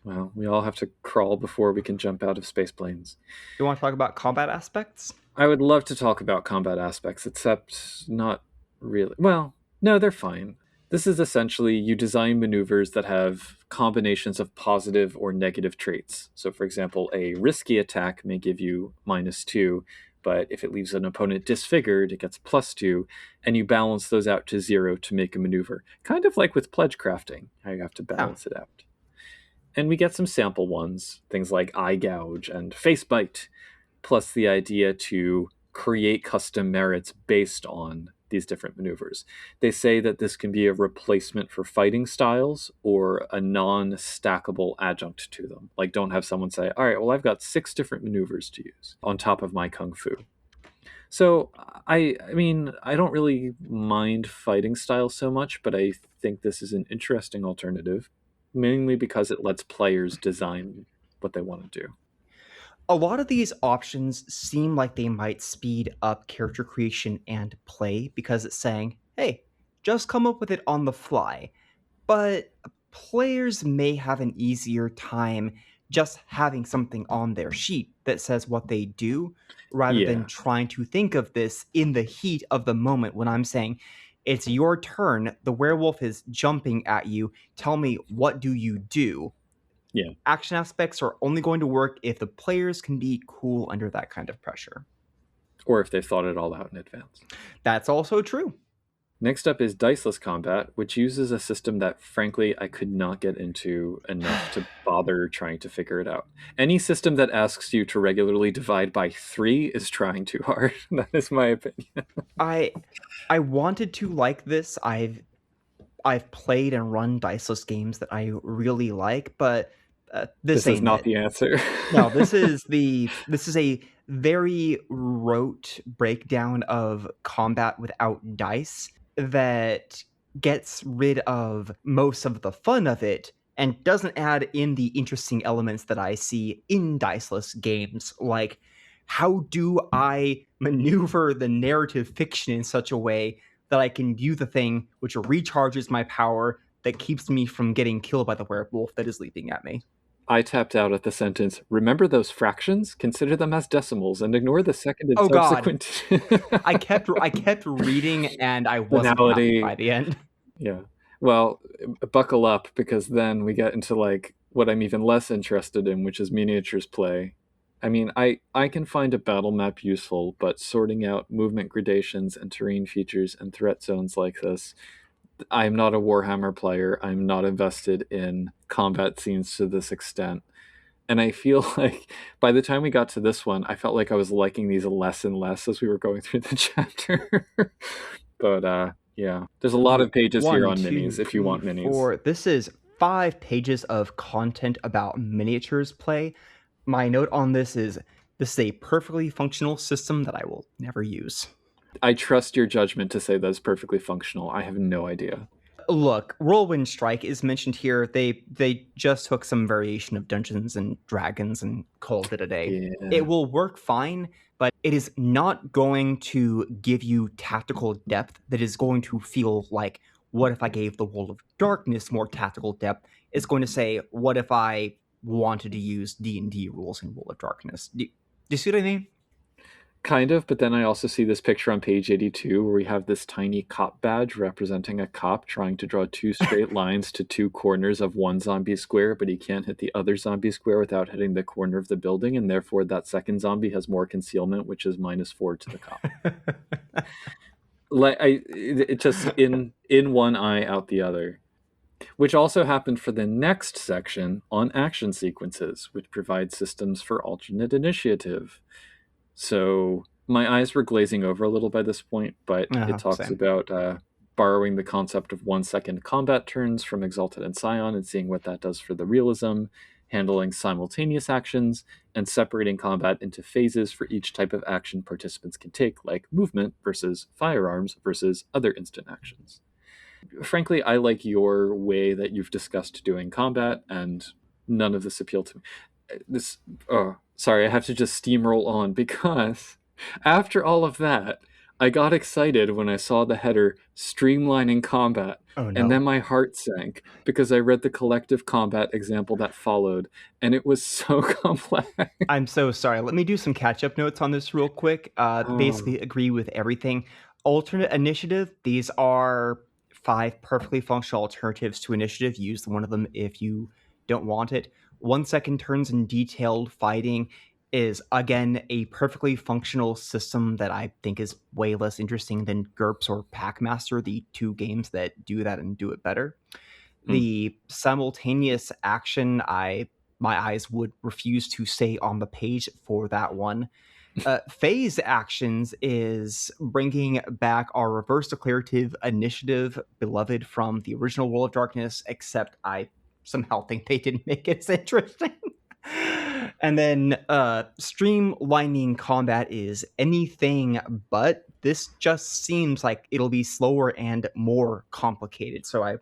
Well, we all have to crawl before we can jump out of space planes. You want to talk about combat aspects? I would love to talk about combat aspects, except not really. Well, no, they're fine. This is essentially you design maneuvers that have combinations of positive or negative traits. So, for example, a risky attack may give you -2, but if it leaves an opponent disfigured, it gets +2, and you balance those out to 0 to make a maneuver. Kind of like with pledge crafting, how you have to balance it out. And we get some sample ones, things like eye gouge and face bite, plus the idea to create custom merits based on these different maneuvers. They say that this can be a replacement for fighting styles or a non-stackable adjunct to them. Like, don't have someone say, all right, well, I've got 6 different maneuvers to use on top of my kung fu. So, I mean, I don't really mind fighting style so much, but I think this is an interesting alternative, mainly because it lets players design what they want to do. A lot of these options seem like they might speed up character creation and play because it's saying, hey, just come up with it on the fly. But players may have an easier time just having something on their sheet that says what they do rather than trying to think of this in the heat of the moment when I'm saying, it's your turn, the werewolf is jumping at you, tell me, what do you do? Yeah. Action aspects are only going to work if the players can be cool under that kind of pressure. Or if they've thought it all out in advance. That's also true. Next up is Diceless Combat, which uses a system that, frankly, I could not get into enough to bother trying to figure it out. Any system that asks you to regularly divide by 3 is trying too hard. That is my opinion. I wanted to like this. I've played and run diceless games that I really like, but this is not the answer. No, this is a very rote breakdown of combat without dice that gets rid of most of the fun of it and doesn't add in the interesting elements that I see in diceless games, like how do I maneuver the narrative fiction in such a way that I can do the thing which recharges my power that keeps me from getting killed by the werewolf that is leaping at me. I tapped out at the sentence, remember those fractions? Consider them as decimals and ignore the second and subsequent. God. I kept reading and I wasn't happy by the end. Yeah. Well, buckle up, because then we get into like what I'm even less interested in, which is miniatures play. I mean, I can find a battle map useful, but sorting out movement gradations and terrain features and threat zones like this, I'm not a Warhammer player. I'm not invested in combat scenes to this extent. And I feel like by the time we got to this one, I felt like I was liking these less and less as we were going through the chapter. But yeah, there's a lot of pages here One, on two, minis if you three, want minis. 4. This is 5 pages of content about miniatures play. My note on this is a perfectly functional system that I will never use. I trust your judgment to say that's perfectly functional. I have no idea. Look, Whirlwind Strike is mentioned here. They just took some variation of Dungeons and Dragons and called it a day. Yeah. It will work fine, but it is not going to give you tactical depth that is going to feel like, what if I gave the World of Darkness more tactical depth? It's going to say, what if I wanted to use D&D rules in World of Darkness? Do you see what I mean? Kind of, but then I also see this picture on page 82 where we have this tiny cop badge representing a cop trying to draw 2 straight lines to 2 corners of one zombie square, but he can't hit the other zombie square without hitting the corner of the building, and therefore that second zombie has more concealment, which is -4 to the cop. It just in one eye, out the other. Which also happened for the next section on action sequences, which provides systems for alternate initiative. So my eyes were glazing over a little by this point, but it talks Same. about borrowing the concept of 1-second combat turns from Exalted and Scion and seeing what that does for the realism, handling simultaneous actions, and separating combat into phases for each type of action participants can take, like movement versus firearms versus other instant actions. Frankly, I like your way that you've discussed doing combat, and none of this appealed to me. Sorry, I have to just steamroll on because after all of that, I got excited when I saw the header streamlining combat. Oh, no. And then my heart sank because I read the collective combat example that followed, and it was so complex. I'm so sorry. Let me do some catch-up notes on this real quick. Basically agree with everything. Alternate initiative, these are 5 perfectly functional alternatives to initiative. Use one of them if you don't want it. 1-second turns and detailed fighting is, again, a perfectly functional system that I think is way less interesting than GURPS or Packmaster, the 2 games that do that and do it better. The simultaneous action, my eyes would refuse to stay on the page for that one. Phase actions is bringing back our reverse declarative initiative, beloved from the original World of Darkness, except I somehow think they didn't make it as interesting. And then streamlining combat is anything but. This just seems like it'll be slower and more complicated, so I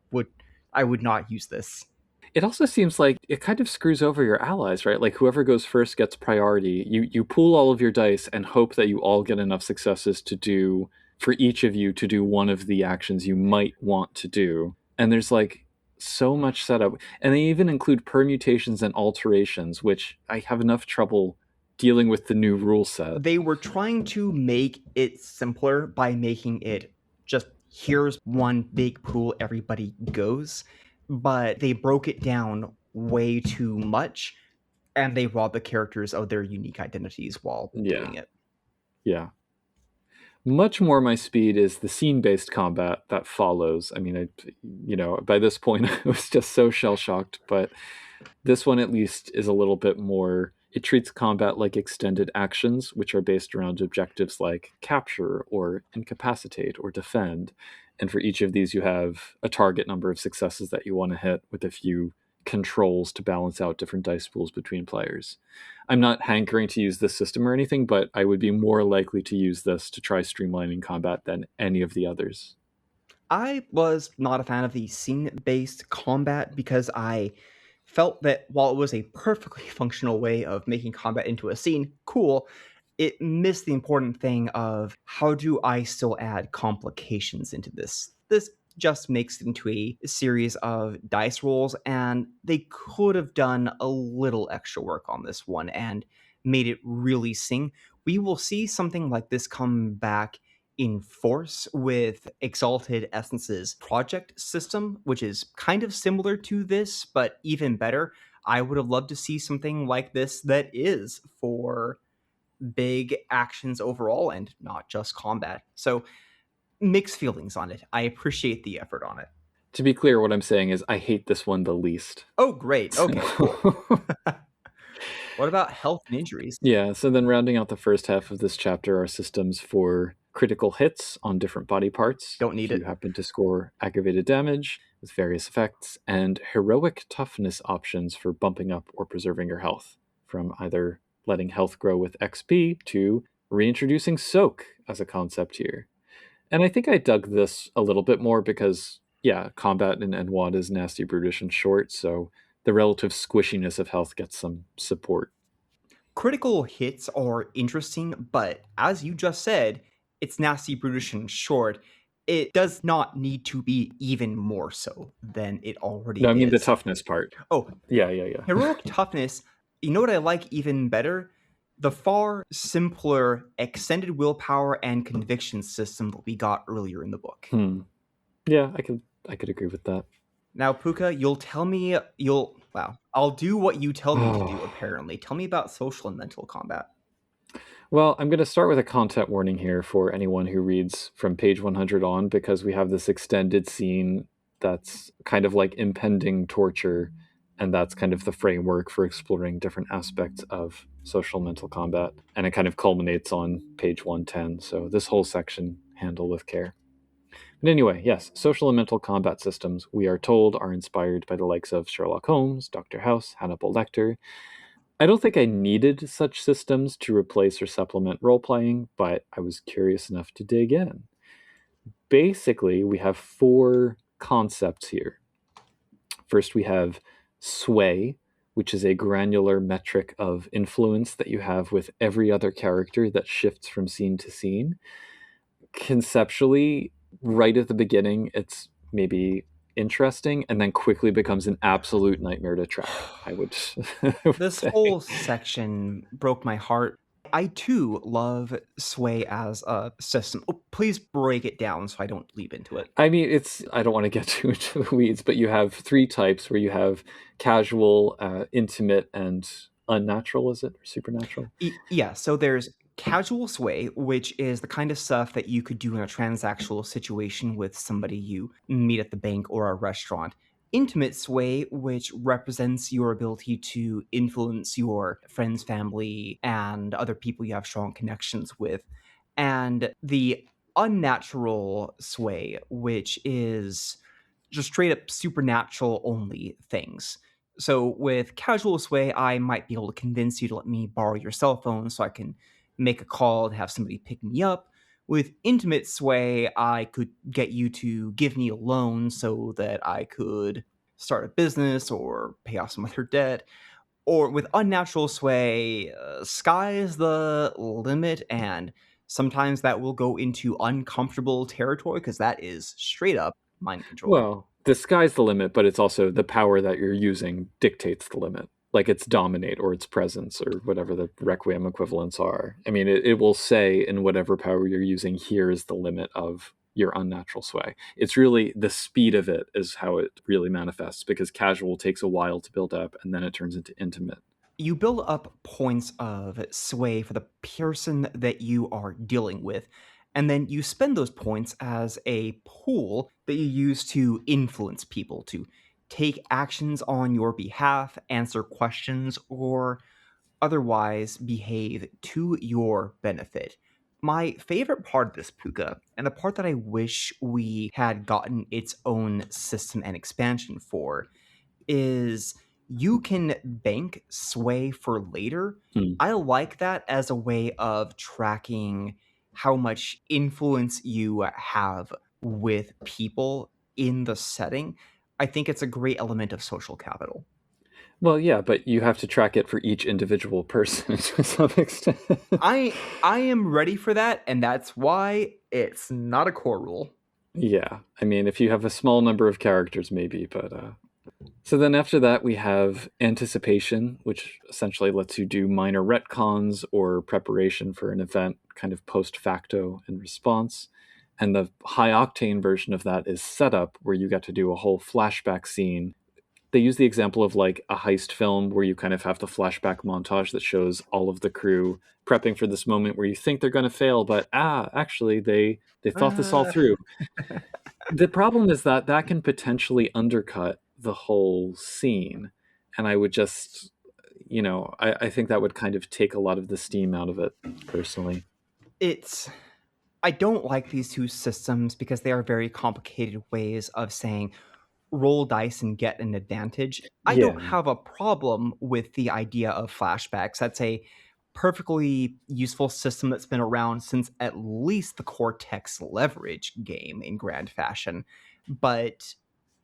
would not use this. It also seems like it kind of screws over your allies, right? Like whoever goes first gets priority. You pool all of your dice and hope that you all get enough successes to do, for each of you to do one of the actions you might want to do. And there's like so much setup. And they even include permutations and alterations, which I have enough trouble dealing with the new rule set. They were trying to make it simpler by making it just, here's one big pool, everybody goes. But they broke it down way too much, and they robbed the characters of their unique identities while doing it. Yeah. Much more my speed is the scene-based combat that follows. I mean, by this point, I was just so shell-shocked, but this one at least is a little bit more. It treats combat like extended actions, which are based around objectives like capture or incapacitate or defend. And for each of these, you have a target number of successes that you want to hit with a few controls to balance out different dice pools between players. I'm not hankering to use this system or anything, but I would be more likely to use this to try streamlining combat than any of the others. I was not a fan of the scene-based combat because I felt that while it was a perfectly functional way of making combat into a scene, cool, it missed the important thing of how do I still add complications into this? This just makes it into a series of dice rolls, and they could have done a little extra work on this one and made it really sing. We will see something like this come back in force with Exalted Essence's project system, which is kind of similar to this, but even better. I would have loved to see something like this that is for big actions overall and not just combat. So mixed feelings on it. I appreciate the effort on it. To be clear, what I'm saying is I hate this one the least. Oh, great. Okay, cool. What about health and injuries? Yeah, so then rounding out the first half of this chapter are systems for critical hits on different body parts. Don't need if you it. happen to score aggravated damage with various effects, and heroic toughness options for bumping up or preserving your health, from either letting health grow with XP to reintroducing soak as a concept here. And I think I dug this a little bit more because, yeah, combat in nWoD is nasty, brutish, and short, so the relative squishiness of health gets some support. Critical hits are interesting, but as you just said, it's nasty, brutish, and short. It does not need to be even more so than it already No, I mean the is. toughness part. Oh, Yeah. heroic toughness, you know what I like even better? The far simpler extended willpower and conviction system that we got earlier in the book. Yeah, I could agree with that. Now, Puka, I'll do what you tell me to do, apparently. Tell me about social and mental combat. Well, I'm going to start with a content warning here for anyone who reads from page 100 on, because we have this extended scene that's kind of like impending torture, and that's kind of the framework for exploring different aspects of social mental combat, and it kind of culminates on page 110, so this whole section, handle with care. But anyway, yes, social and mental combat systems, we are told, are inspired by the likes of Sherlock Holmes, Dr. House, Hannibal Lecter. I don't think I needed such systems to replace or supplement role playing, but I was curious enough to dig in. Basically, we have 4 concepts here. First, we have sway, which is a granular metric of influence that you have with every other character that shifts from scene to scene. Conceptually, right at the beginning, it's maybe interesting and then quickly becomes an absolute nightmare to track, I would This say. whole section broke my heart. I too love Sway as a system. Oh, please break it down so I don't leap into it. I mean, I don't want to get too into the weeds, but you have 3 types where you have casual, intimate, and unnatural, is it? Or supernatural? Yeah, so there's casual sway, which is the kind of stuff that you could do in a transactional situation with somebody you meet at the bank or a restaurant. Intimate sway, which represents your ability to influence your friends, family, and other people you have strong connections with. And the unnatural sway, which is just straight up supernatural only things. So with casual sway, I might be able to convince you to let me borrow your cell phone so I can make a call to have somebody pick me up. With intimate sway, I could get you to give me a loan so that I could start a business or pay off some other debt. Or with unnatural sway, sky's the limit, and sometimes that will go into uncomfortable territory because that is straight up mind control. Well, the sky's the limit, but it's also the power that you're using dictates the limit. Like its dominate or its presence or whatever the Requiem equivalents are. I mean, it will say in whatever power you're using, here is the limit of your unnatural sway. It's really the speed of it is how it really manifests, because casual takes a while to build up and then it turns into intimate. You build up points of sway for the person that you are dealing with, and then you spend those points as a pool that you use to influence people, to take actions on your behalf, answer questions, or otherwise behave to your benefit. My favorite part of this, Puka, and the part that I wish we had gotten its own system and expansion for, is you can bank sway for later. Hmm. I like that as a way of tracking how much influence you have with people in the setting. I think it's a great element of social capital. Well, yeah, but you have to track it for each individual person to some extent. I am ready for that, and that's why it's not a core rule. Yeah, I mean, if you have a small number of characters, maybe, but so then after that we have anticipation, which essentially lets you do minor retcons or preparation for an event, kind of post facto in response. And the high octane version of that is setup, where you get to do a whole flashback scene they use the example of like a heist film where you kind of have the flashback montage that shows all of the crew prepping for this moment where you think they're going to fail, but actually they thought this all Uh, through. The problem is that that can potentially undercut the whole scene, and I would just, I think that would kind of take a lot of the steam out of it, personally. I don't like these two systems because they are very complicated ways of saying roll dice and get an advantage. I Yeah. don't have a problem with the idea of flashbacks. That's a perfectly useful system that's been around since at least the Cortex Leverage game in grand fashion. But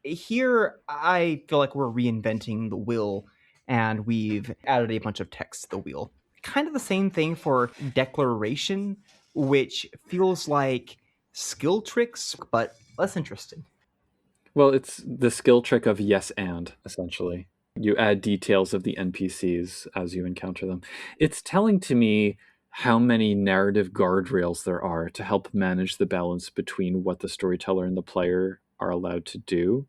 here, I feel like we're reinventing the wheel and we've added a bunch of text to the wheel. Kind of the same thing for declaration, which feels like skill tricks, but less interesting. Well, it's the skill trick of yes and, essentially. You add details of the NPCs as you encounter them. It's telling to me how many narrative guardrails there are to help manage the balance between what the storyteller and the player are allowed to do.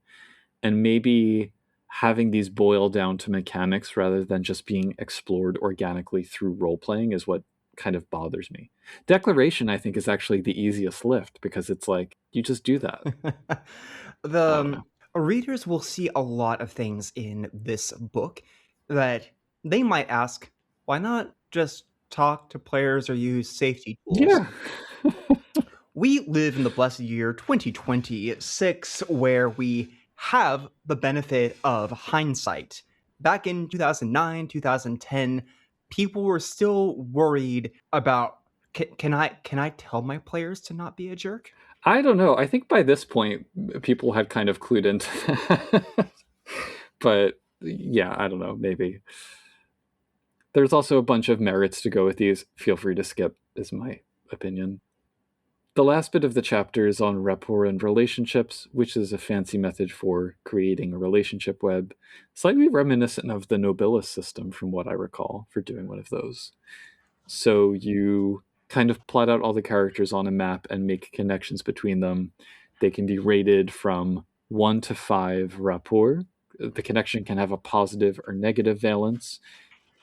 And maybe having these boil down to mechanics rather than just being explored organically through role playing is what kind of bothers me. Declaration, I think, is actually the easiest lift because it's like you just do that. the I don't know. readers will see a lot of things in this book that they might ask, why not just talk to players or use safety tools? Yeah. We live in the blessed year 2026 where we have the benefit of hindsight. Back in 2009, 2010, people were still worried about can I tell my players to not be a jerk? I don't know. I think by this point, people had kind of clued into that. But yeah, I don't know. Maybe. There's also a bunch of merits to go with these. Feel free to skip, is my opinion. The last bit of the chapter is on rapport and relationships, which is a fancy method for creating a relationship web, slightly reminiscent of the Nobilis system, from what I recall, for doing one of those. So you kind of plot out all the characters on a map and make connections between them. They can be rated from 1 to 5 rapport. The connection can have a positive or negative valence.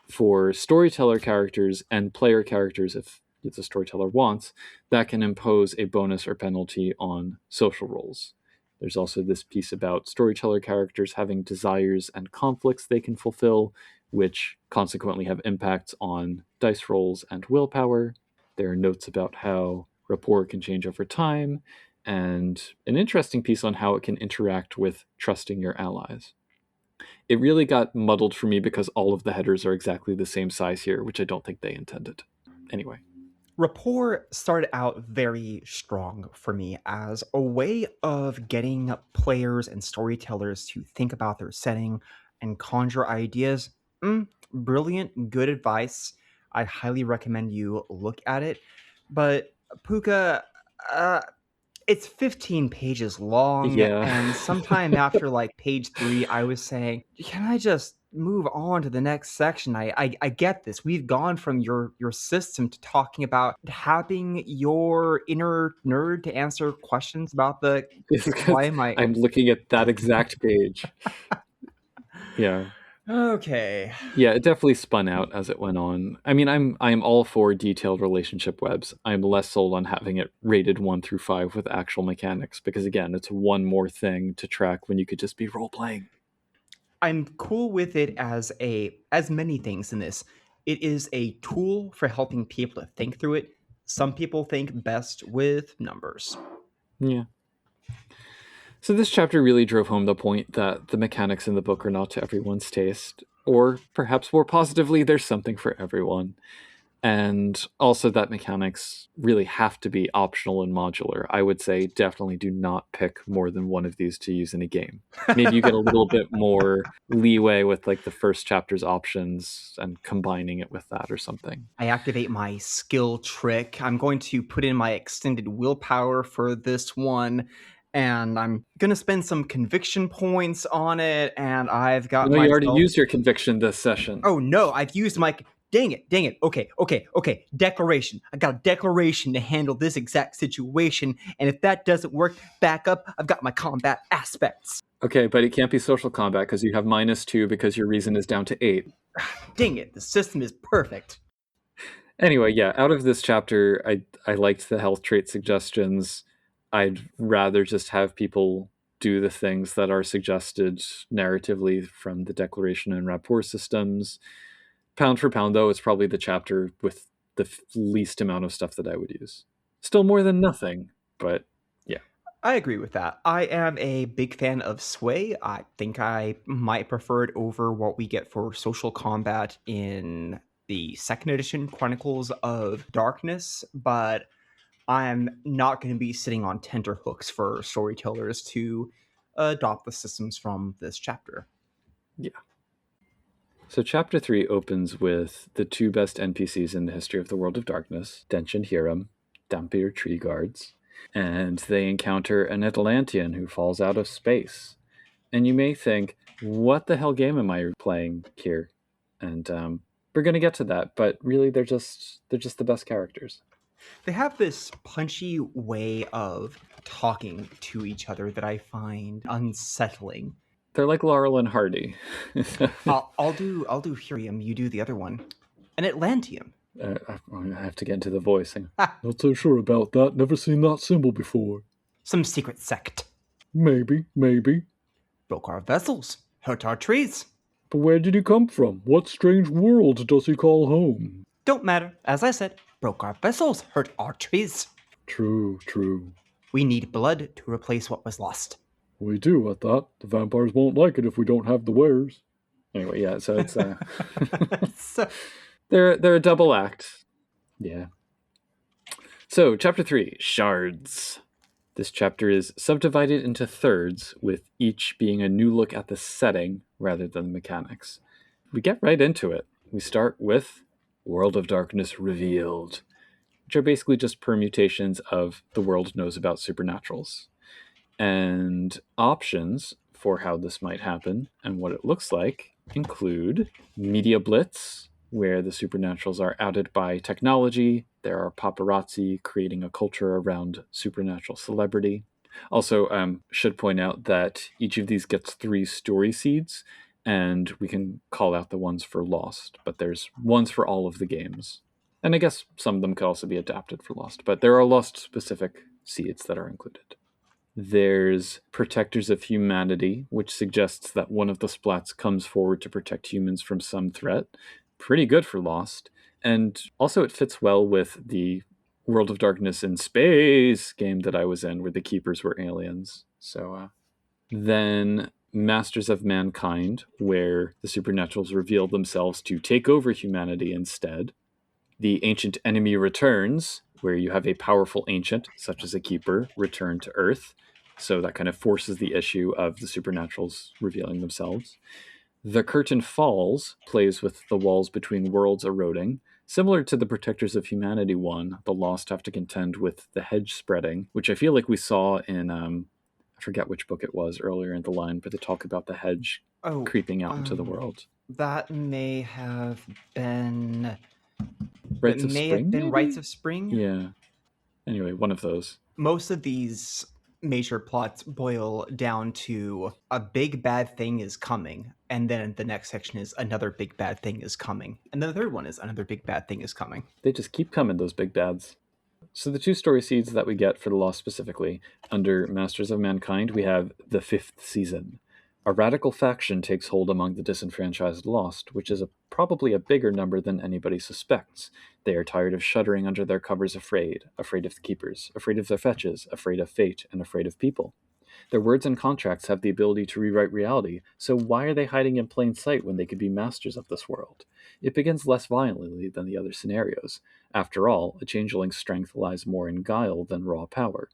For storyteller characters and player characters, if the storyteller wants, that can impose a bonus or penalty on social roles. There's also this piece about storyteller characters having desires and conflicts they can fulfill, which consequently have impacts on dice rolls and willpower. There are notes about how rapport can change over time, and an interesting piece on how it can interact with trusting your allies. It really got muddled for me because all of the headers are exactly the same size here, which I don't think they intended. Anyway. Rapport started out very strong for me as a way of getting players and storytellers to think about their setting and conjure ideas. Brilliant, good advice. I highly recommend you look at it. But Puka, uh, it's 15 pages long, Yeah. and sometime after like page 3, I was saying, "Can I just move on to the next section? I get this. We've gone from your system to talking about having your inner nerd to answer questions about the It's because why am I I'm looking at that exact page. Yeah. okay." Yeah, it definitely spun out as it went on. I mean, I'm all for detailed relationship webs. I'm less sold on having it rated 1 through 5 with actual mechanics because again, it's one more thing to track when you could just be role playing. I'm cool with it as many things in this. It is a tool for helping people to think through it. Some people think best with numbers. Yeah. So this chapter really drove home the point that the mechanics in the book are not to everyone's taste, or perhaps more positively, there's something for everyone. And also that mechanics really have to be optional and modular. I would say definitely do not pick more than one of these to use in a game. Maybe you get a little bit more leeway with like the first chapter's options and combining it with that or something. I activate my skill trick. I'm going to put in my extended willpower for this one, and I'm going to spend some conviction points on it, and I've got You already myself. used your conviction this session. Oh no, I've used my. Dang it. Okay. Declaration. I got a declaration to handle this exact situation, and if that doesn't work, back up. I've got my combat aspects. Okay, but it can't be social combat because you have -2 because your reason is down to 8. Dang it, the system is perfect. Anyway, yeah, out of this chapter, I liked the health trait suggestions. I'd rather just have people do the things that are suggested narratively from the declaration and rapport systems. Pound for pound, though, it's probably the chapter with the least amount of stuff that I would use. Still more than nothing, but yeah. I agree with that. I am a big fan of Sway. I think I might prefer it over what we get for social combat in the second edition Chronicles of Darkness, but I'm not going to be sitting on tenterhooks for storytellers to adopt the systems from this chapter. Yeah. So chapter 3 opens with the 2 best NPCs in the history of the World of Darkness, Dench and Hiram, Dampier Tree Guards, and they encounter an Atlantean who falls out of space. And you may think, what the hell game am I playing here? And we're going to get to that, but really they're just the best characters. They have this punchy way of talking to each other that I find unsettling. They're like Laurel and Hardy. I'll do Hurium, you do the other one. An Atlantean. I have to get into the voicing. Not so sure about that. Never seen that symbol before. Some secret sect. Maybe. Broke our vessels, hurt our trees. But where did he come from? What strange world does he call home? Don't matter. As I said, broke our vessels, hurt our trees. True. We need blood to replace what was lost. We do at that. The vampires won't like it if we don't have the wares. Anyway, yeah, so it's So, they're a double act. Yeah. So, chapter 3, Shards. This chapter is subdivided into thirds, with each being a new look at the setting rather than the mechanics. We get right into it. We start with World of Darkness Revealed, which are basically just permutations of the world knows about supernaturals. And options for how this might happen and what it looks like include Media Blitz, where the supernaturals are outed by technology. There are paparazzi creating a culture around supernatural celebrity. Also, should point out that each of these gets 3 story seeds, and we can call out the ones for Lost, but there's ones for all of the games. And I guess some of them could also be adapted for Lost, but there are Lost-specific seeds that are included. There's Protectors of Humanity, which suggests that one of the splats comes forward to protect humans from some threat. Pretty good for Lost. And also it fits well with the World of Darkness in Space game that I was in, where the keepers were aliens. So then Masters of Mankind, where the supernaturals reveal themselves to take over humanity instead. The Ancient Enemy Returns, where you have a powerful ancient, such as a keeper, return to Earth. So that kind of forces the issue of the supernaturals revealing themselves. The Curtain Falls plays with the walls between worlds eroding. Similar to the Protectors of Humanity one, the Lost have to contend with the hedge spreading, which I feel like we saw in, I forget which book it was earlier in the line, but they talk about the hedge creeping out into the world. That may have been... Rites of Spring? Maybe? Rites of Spring? Yeah. Anyway, one of those. Most of these major plots boil down to a big bad thing is coming, and then the next section is another big bad thing is coming, and then the third one is another big bad thing is coming. They just keep coming, those big bads. So the 2 story seeds that we get for the Lost specifically, under Masters of Mankind, we have the 5th season. A radical faction takes hold among the disenfranchised Lost, which is probably a bigger number than anybody suspects. They are tired of shuddering under their covers, afraid of the keepers, afraid of their fetches, afraid of fate, and afraid of people. Their words and contracts have the ability to rewrite reality, so why are they hiding in plain sight when they could be masters of this world? It begins less violently than the other scenarios. After all, a changeling's strength lies more in guile than raw power.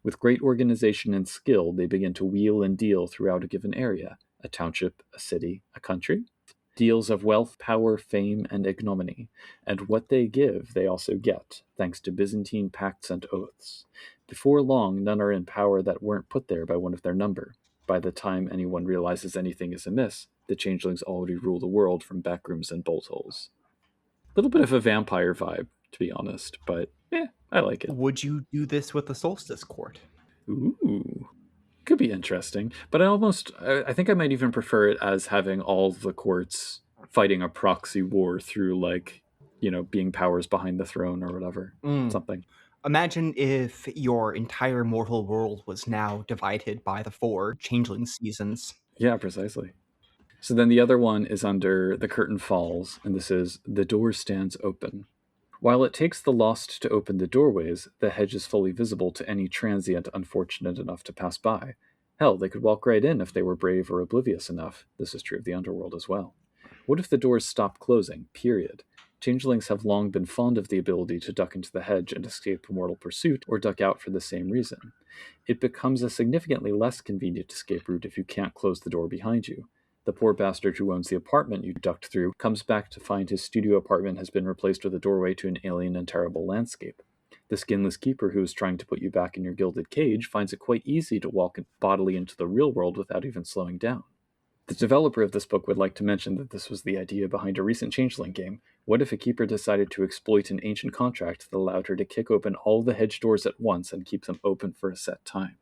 With great organization and skill, they begin to wheel and deal throughout a given area, a township, a city, a country. Deals of wealth, power, fame, and ignominy. And what they give, they also get, thanks to Byzantine pacts and oaths. Before long, none are in power that weren't put there by one of their number. By the time anyone realizes anything is amiss, the changelings already rule the world from backrooms and bolt holes. A little bit of a vampire vibe, to be honest, but I like it. Would you do this with the Solstice Court? Ooh. Could be interesting, but I think I might even prefer it as having all the courts fighting a proxy war through, like, being powers behind the throne or whatever. Mm. Something. Imagine if your entire mortal world was now divided by the 4 changeling seasons. Yeah, precisely. So then the other one is under The Curtain Falls, and this is The Door Stands Open. While it takes the lost to open the doorways, the hedge is fully visible to any transient unfortunate enough to pass by. Hell, they could walk right in if they were brave or oblivious enough. This is true of the underworld as well. What if the doors stopped closing? Period. Changelings have long been fond of the ability to duck into the hedge and escape mortal pursuit, or duck out for the same reason. It becomes a significantly less convenient escape route if you can't close the door behind you. The poor bastard who owns the apartment you ducked through comes back to find his studio apartment has been replaced with a doorway to an alien and terrible landscape. The skinless keeper who is trying to put you back in your gilded cage finds it quite easy to walk bodily into the real world without even slowing down. The developer of this book would like to mention that this was the idea behind a recent Changeling game. What if a keeper decided to exploit an ancient contract that allowed her to kick open all the hedge doors at once and keep them open for a set time?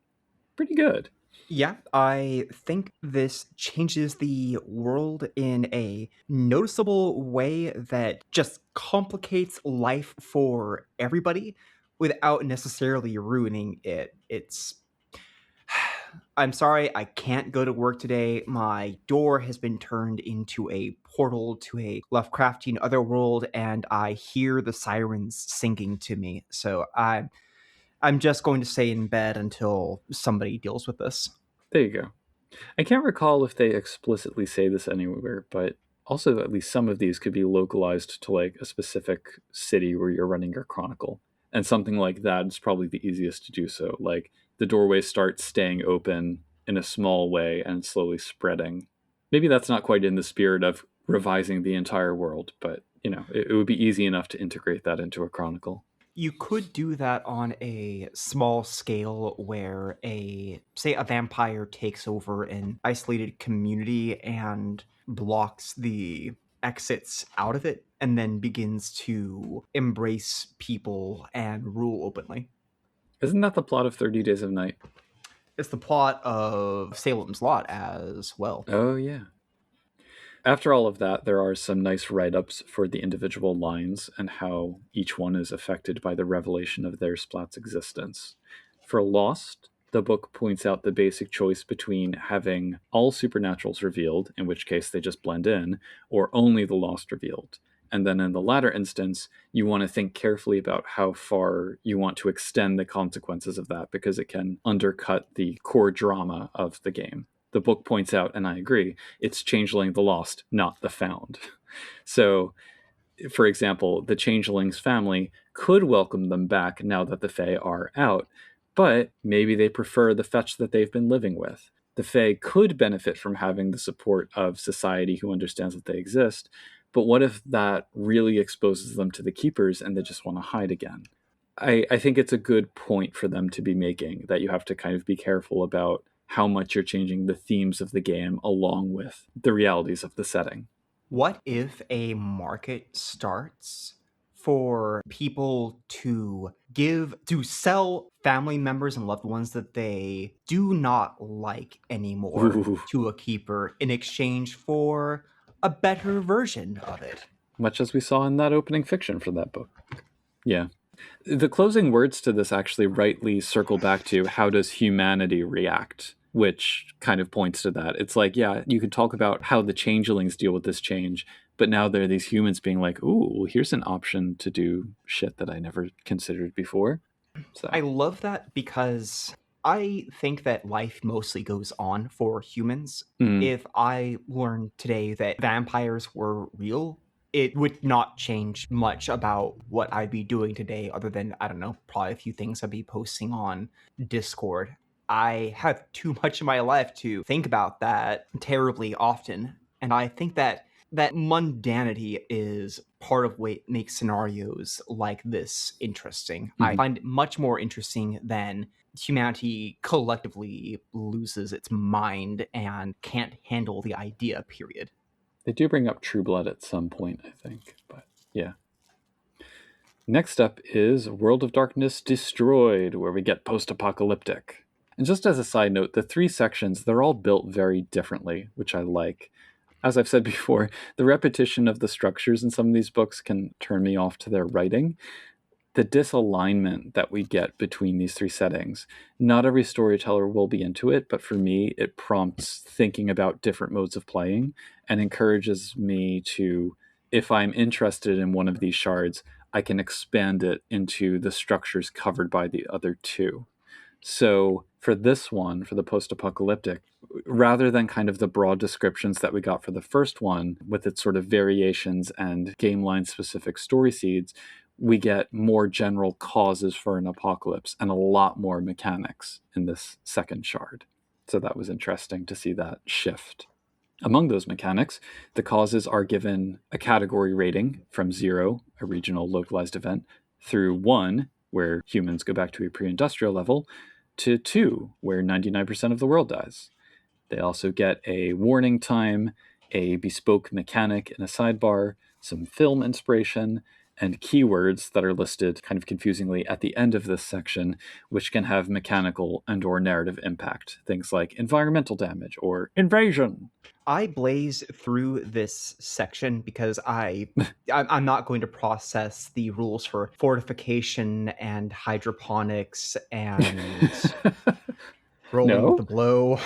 Pretty good. Yeah, I think this changes the world in a noticeable way that just complicates life for everybody without necessarily ruining it. I'm sorry, I can't go to work today. My door has been turned into a portal to a Lovecraftian otherworld, and I hear the sirens singing to me. So I'm just going to stay in bed until somebody deals with this. There you go. I can't recall if they explicitly say this anywhere, but also at least some of these could be localized to like a specific city where you're running your chronicle. And something like that is probably the easiest to do so. Like the doorway starts staying open in a small way and slowly spreading. Maybe that's not quite in the spirit of revising the entire world, but it would be easy enough to integrate that into a chronicle. You could do that on a small scale where say a vampire takes over an isolated community and blocks the exits out of it and then begins to embrace people and rule openly. Isn't that the plot of 30 Days of Night? It's the plot of Salem's Lot as well. Oh, yeah. After all of that, there are some nice write-ups for the individual lines and how each one is affected by the revelation of their splat's existence. For Lost, the book points out the basic choice between having all supernaturals revealed, in which case they just blend in, or only the lost revealed. And then in the latter instance, you want to think carefully about how far you want to extend the consequences of that because it can undercut the core drama of the game. The book points out, and I agree, it's Changeling the Lost, not the Found. So, for example, the Changeling's family could welcome them back now that the Fae are out, but maybe they prefer the fetch that they've been living with. The Fae could benefit from having the support of society who understands that they exist, but what if that really exposes them to the Keepers and they just want to hide again? I think it's a good point for them to be making, that you have to kind of be careful about how much you're changing the themes of the game along with the realities of the setting. What if a market starts for people to sell family members and loved ones that they do not like anymore Ooh. to a keeper in exchange for a better version of it? Much as we saw in that opening fiction for that book. Yeah. The closing words to this actually rightly circle back to how does humanity react, which kind of points to that. It's like, yeah, you can talk about how the changelings deal with this change, but now there are these humans being like, ooh, here's an option to do shit that I never considered before. So I love that because I think that life mostly goes on for humans. If I learned today that vampires were real, it would not change much about what I'd be doing today, other than, I don't know, probably a few things I'd be posting on Discord. I have too much in my life to think about that terribly often. And I think that mundanity is part of what makes scenarios like this interesting. I find it much more interesting than humanity collectively loses its mind and can't handle the idea, period. They do bring up True Blood at some point, I think, but yeah. Next up is World of Darkness Destroyed, where we get post-apocalyptic. And just as a side note, the 3 sections, they're all built very differently, which I like. As I've said before, the repetition of the structures in some of these books can turn me off to their writing. The disalignment that we get between these 3 settings, not every storyteller will be into it, but for me, it prompts thinking about different modes of playing and encourages me to, if I'm interested in one of these shards, I can expand it into the structures covered by the other 2. So for this one, for the post-apocalyptic, rather than kind of the broad descriptions that we got for the first one with its sort of variations and game line specific story seeds, we get more general causes for an apocalypse and a lot more mechanics in this second shard. So that was interesting to see that shift. Among those mechanics, the causes are given a category rating from 0, a regional localized event, through 1, where humans go back to a pre-industrial level, to 2, where 99% of the world dies. They also get a warning time, a bespoke mechanic in a sidebar, some film inspiration, and keywords that are listed kind of confusingly at the end of this section, which can have mechanical and or narrative impact. Things like environmental damage or invasion. I blaze through this section because I'm not going to process the rules for fortification and hydroponics and rolling with No? the blow,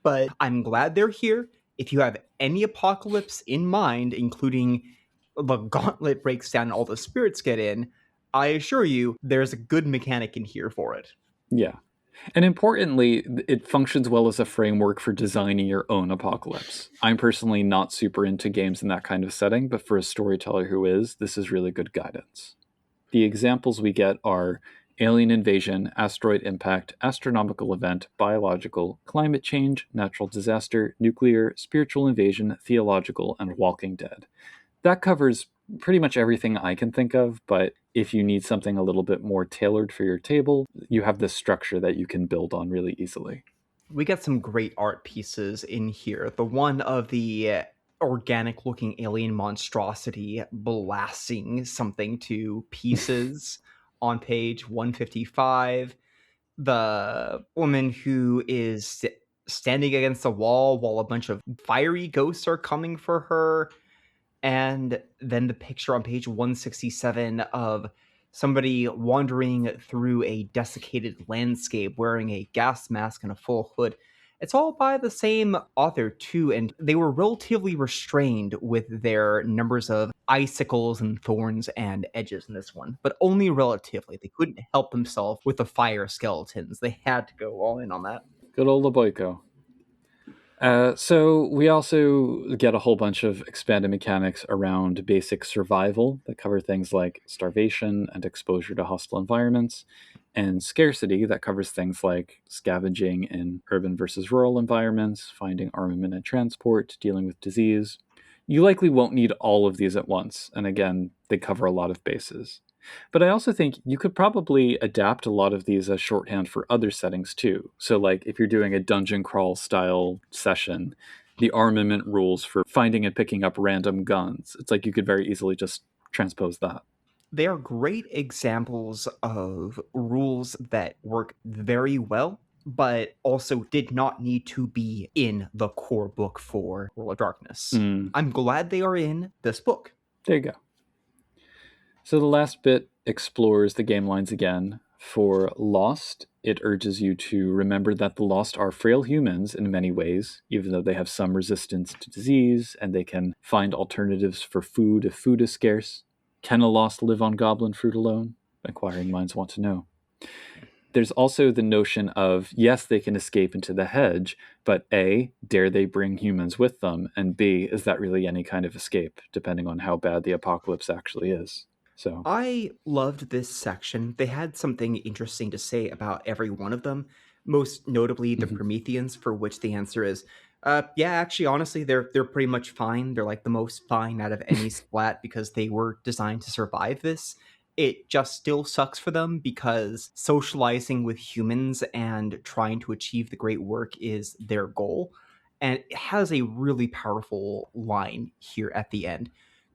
but I'm glad they're here. If you have any apocalypse in mind, including the gauntlet breaks down and all the spirits get in, I assure you there's a good mechanic in here for it. Yeah. And importantly, it functions well as a framework for designing your own apocalypse. I'm personally not super into games in that kind of setting, but for a storyteller who is, this is really good guidance. The examples we get are alien invasion, asteroid impact, astronomical event, biological, climate change, natural disaster, nuclear, spiritual invasion, theological, and Walking Dead. That covers pretty much everything I can think of, but if you need something a little bit more tailored for your table, you have this structure that you can build on really easily. We get some great art pieces in here. The one of the organic looking alien monstrosity blasting something to pieces on page 155. The woman who is standing against the wall while a bunch of fiery ghosts are coming for her. And then the picture on page 167 of somebody wandering through a desiccated landscape wearing a gas mask and a full hood. It's all by the same author, too, and they were relatively restrained with their numbers of icicles and thorns and edges in this one, but only relatively. They couldn't help themselves with the fire skeletons. They had to go all in on that. Good old Boyko. So we also get a whole bunch of expanded mechanics around basic survival that cover things like starvation and exposure to hostile environments, and scarcity that covers things like scavenging in urban versus rural environments, finding armament and transport, dealing with disease. You likely won't need all of these at once, and again, they cover a lot of bases. But I also think you could probably adapt a lot of these as shorthand for other settings too. So, like if you're doing a dungeon crawl style session, the armament rules for finding and picking up random guns, it's like you could very easily just transpose that. They are great examples of rules that work very well, but also did not need to be in the core book for World of Darkness. I'm glad they are in this book. There you go. So the last bit explores the game lines again. For Lost, it urges you to remember that the Lost are frail humans in many ways, even though they have some resistance to disease, and they can find alternatives for food if food is scarce. Can a Lost live on goblin fruit alone? Inquiring minds want to know. There's also the notion of, yes, they can escape into the hedge, but A, dare they bring humans with them? And B, is that really any kind of escape, depending on how bad the apocalypse actually is? So I loved this section. They had something interesting to say about every one of them, most notably the Prometheans, for which the answer is, yeah, actually, honestly, they're pretty much fine. They're like the most fine out of any splat because they were designed to survive this. It just still sucks for them because socializing with humans and trying to achieve the great work is their goal. And it has a really powerful line here at the end.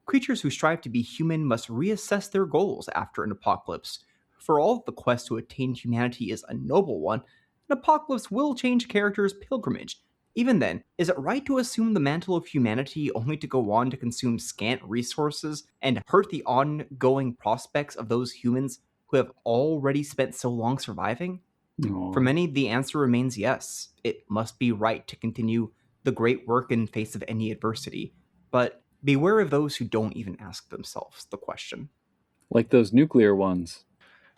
Creatures who strive to be human must reassess their goals after an apocalypse. For all the quest to attain humanity is a noble one, an apocalypse will change a character's pilgrimage. Even then, is it right to assume the mantle of humanity only to go on to consume scant resources and hurt the ongoing prospects of those humans who have already spent so long surviving? For Aw. many, the answer remains yes. It must be right to continue the great work in face of any adversity. But beware of those who don't even ask themselves the question. Like those nuclear ones.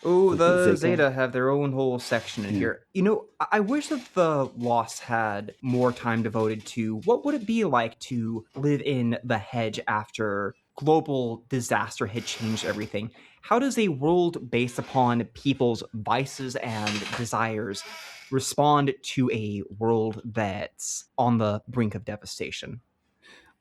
Oh, Was it the Zeta? Zeta have their own whole section in Yeah. here. I wish that the Lost had more time devoted to what would it be like to live in the hedge after global disaster had changed everything. How does a world based upon people's vices and desires respond to a world that's on the brink of devastation?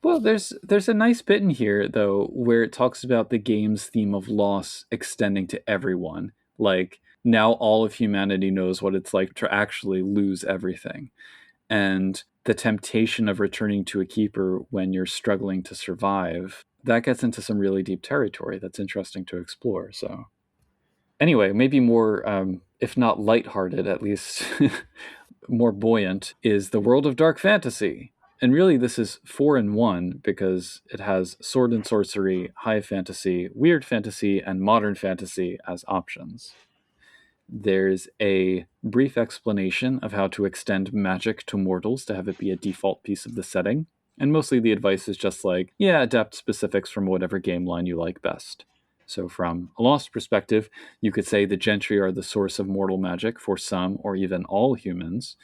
Well, there's a nice bit in here though where it talks about the game's theme of loss extending to everyone. Like now all of humanity knows what it's like to actually lose everything. And the temptation of returning to a keeper when you're struggling to survive, that gets into some really deep territory that's interesting to explore. So anyway, maybe more if not lighthearted, at least more buoyant is the world of dark fantasy. And really, this is 4-in-1 because it has sword and sorcery, high fantasy, weird fantasy, and modern fantasy as options. There's a brief explanation of how to extend magic to mortals to have it be a default piece of the setting. And mostly the advice is just like, yeah, adapt specifics from whatever game line you like best. So, from a Lost perspective, you could say the gentry are the source of mortal magic for some or even all humans,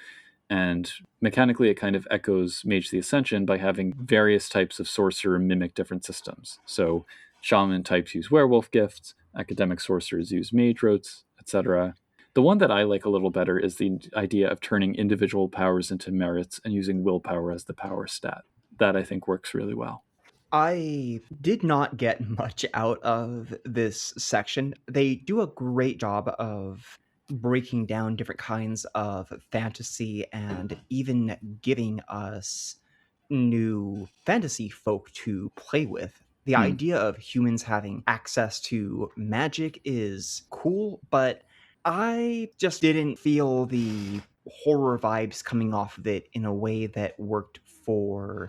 and mechanically, it kind of echoes Mage the Ascension by having various types of sorcerer mimic different systems. So, shaman types use werewolf gifts, academic sorcerers use mage rotes, etc. The one that I like a little better is the idea of turning individual powers into merits and using willpower as the power stat. That I think works really well. I did not get much out of this section. They do a great job of breaking down different kinds of fantasy and even giving us new fantasy folk to play with. The Hmm. idea of humans having access to magic is cool, but I just didn't feel the horror vibes coming off of it in a way that worked for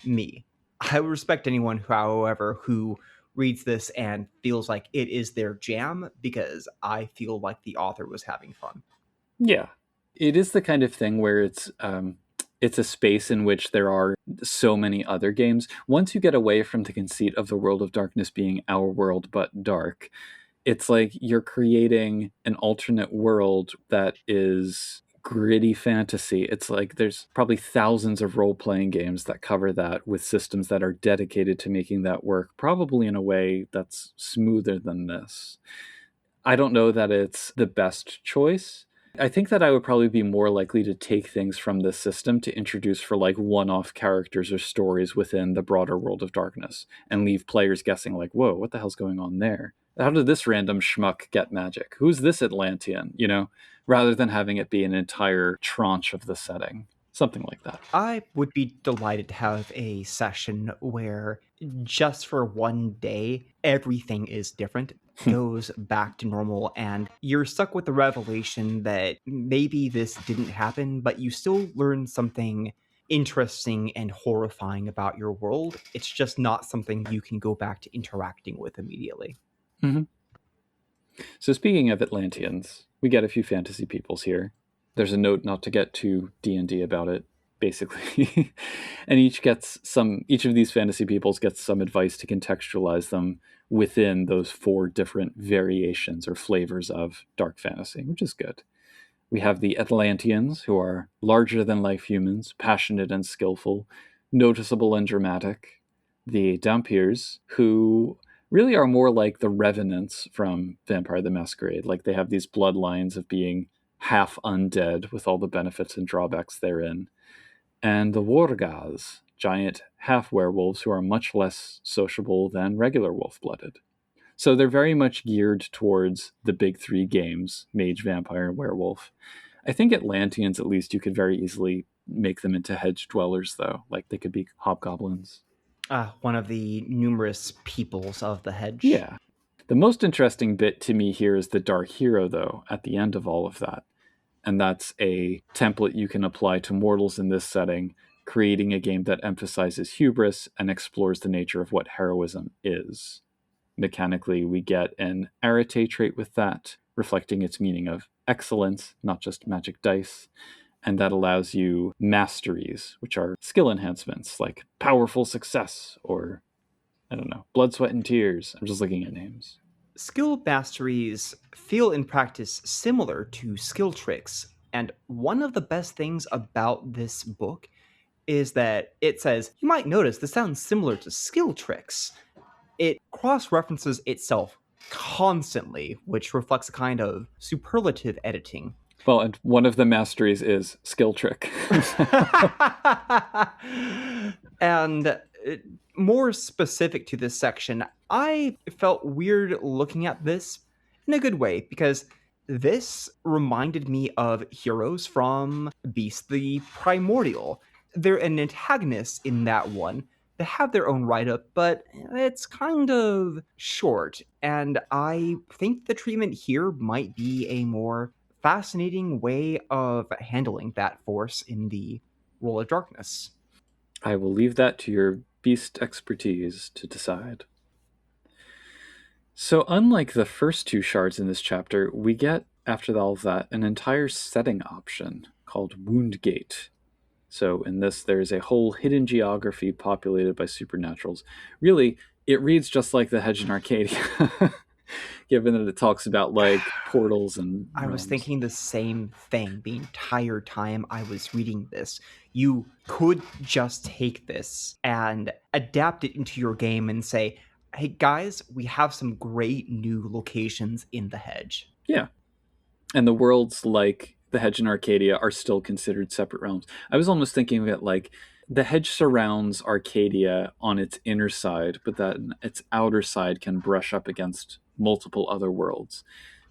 me. I would respect anyone, however, who reads this and feels like it is their jam because I feel like the author was having fun. Yeah, it is the kind of thing where it's a space in which there are so many other games. Once you get away from the conceit of the world of darkness being our world but dark, it's like you're creating an alternate world that is gritty fantasy. It's like there's probably thousands of role-playing games that cover that with systems that are dedicated to making that work, probably in a way that's smoother than this. I don't know that it's the best choice. I think that I would probably be more likely to take things from this system to introduce for like one-off characters or stories within the broader world of darkness and leave players guessing like, whoa, what the hell's going on there? How did this random schmuck get magic? Who's this Atlantean? Rather than having it be an entire tranche of the setting. Something like that. I would be delighted to have a session where just for one day, everything is different, goes back to normal, and you're stuck with the revelation that maybe this didn't happen, but you still learn something interesting and horrifying about your world. It's just not something you can go back to interacting with immediately. Mhm. So speaking of Atlanteans, we get a few fantasy peoples here. There's a note not to get too D&D about it, basically. And each of these fantasy peoples gets some advice to contextualize them within those 4 different variations or flavors of dark fantasy, which is good. We have the Atlanteans, who are larger than life humans, passionate and skillful, noticeable and dramatic. The Dampirs, who really are more like the Revenants from Vampire the Masquerade. Like they have these bloodlines of being half undead with all the benefits and drawbacks therein. And the Worgas, giant half werewolves who are much less sociable than regular wolf blooded. So they're very much geared towards the big 3 games, Mage, Vampire, and Werewolf. I think Atlanteans, at least, you could very easily make them into hedge dwellers, though. Like they could be hobgoblins. One of the numerous peoples of the hedge. Yeah. The most interesting bit to me here is the Dark Hero, though, at the end of all of that. And that's a template you can apply to mortals in this setting, creating a game that emphasizes hubris and explores the nature of what heroism is. Mechanically, we get an arete trait with that, reflecting its meaning of excellence, not just magic dice. And that allows you masteries, which are skill enhancements like powerful success or, I don't know, blood, sweat, and tears. I'm just looking at names. Skill masteries feel in practice similar to skill tricks, and one of the best things about this book is that it says, you might notice this sounds similar to skill tricks. It cross references itself constantly, which reflects a kind of superlative editing. Well, and one of the masteries is skill trick. And more specific to this section, I felt weird looking at this in a good way because this reminded me of heroes from Beast the Primordial. They're an antagonist in that one. They have their own write-up, but it's kind of short, and I think the treatment here might be a more fascinating way of handling that force in the World of Darkness. I will leave that to your beast expertise to decide. So, unlike the first two shards in this chapter, we get, after all of that, an entire setting option called Woundgate. So, in this, there's a whole hidden geography populated by supernaturals. Really, it reads just like the Hedge in Arcadia, given that it talks about, like, portals and I was realms. thinking the same thing the entire time I was reading this. You could just take this and adapt it into your game and say, hey guys, we have some great new locations in the Hedge. Yeah. And the worlds like the Hedge in Arcadia are still considered separate realms. I was almost thinking of it like the Hedge surrounds Arcadia on its inner side, but that its outer side can brush up against multiple other worlds.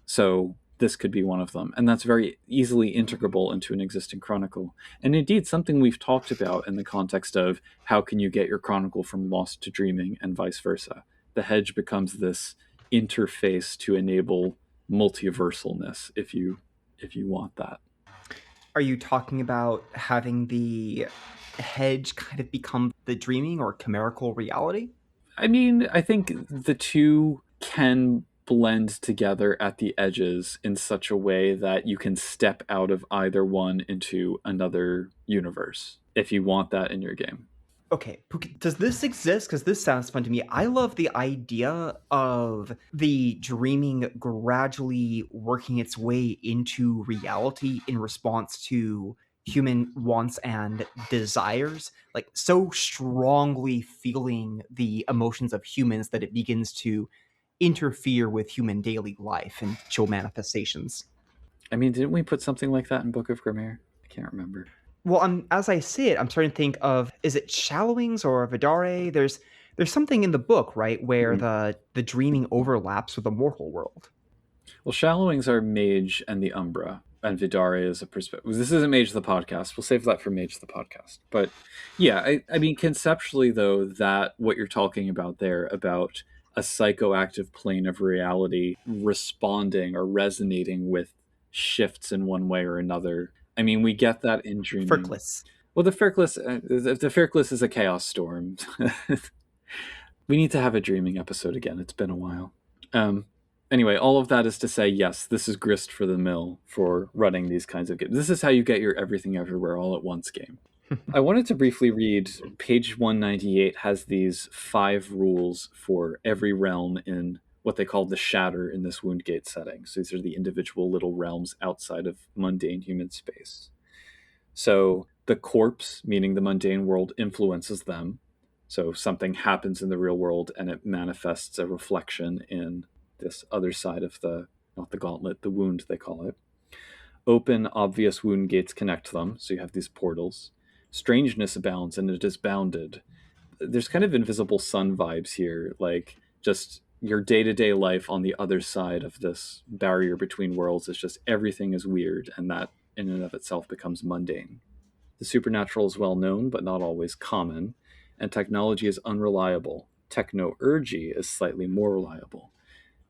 So this could be one of them. And that's very easily integrable into an existing chronicle. And indeed, something we've talked about in the context of how can you get your chronicle from Lost to Dreaming and vice versa. The Hedge becomes this interface to enable multiversalness if you want that. Are you talking about having the Hedge kind of become the dreaming or chimerical reality? I mean, I think the two can blend together at the edges in such a way that you can step out of either one into another universe if you want that in your game. Okay, Pookie, does this exist? Because this sounds fun to me. I love the idea of the dreaming gradually working its way into reality in response to human wants and desires, like so strongly feeling the emotions of humans that it begins to interfere with human daily life and show manifestations. I mean, didn't we put something like that in Book of Grimmere? I can't remember. Well, as I see it, I'm starting to think of, is it Shallowings or Vidare? There's something in the book, right, where the dreaming overlaps with the mortal world. Well, Shallowings are Mage and the Umbra, and Vidare is a perspective. This isn't Mage the podcast. We'll save that for Mage the podcast. But yeah, I mean, conceptually, though, that what you're talking about there, about a psychoactive plane of reality responding or resonating with shifts in one way or another. I mean, we get that in dreaming. Firkless. Well, the Firkless is a chaos storm. We need to have a dreaming episode again. It's been a while. Anyway, all of that is to say, yes, this is grist for the mill for running these kinds of games. This is how you get your everything everywhere all at once game. I wanted to briefly read page 198 has these 5 rules for every realm in what they call the shatter in this Woundgate setting. So these are the individual little realms outside of mundane human space. So the corpse, meaning the mundane world, influences them. So something happens in the real world and it manifests a reflection in this other side of not the gauntlet, the wound, they call it. Open, obvious wound gates connect them, so you have these portals. Strangeness abounds and it is bounded. There's kind of invisible sun vibes here, like just your day-to-day life on the other side of this barrier between worlds is just everything is weird, and that in and of itself becomes mundane. The supernatural is well known, but not always common, and technology is unreliable. Techno-urgy is slightly more reliable.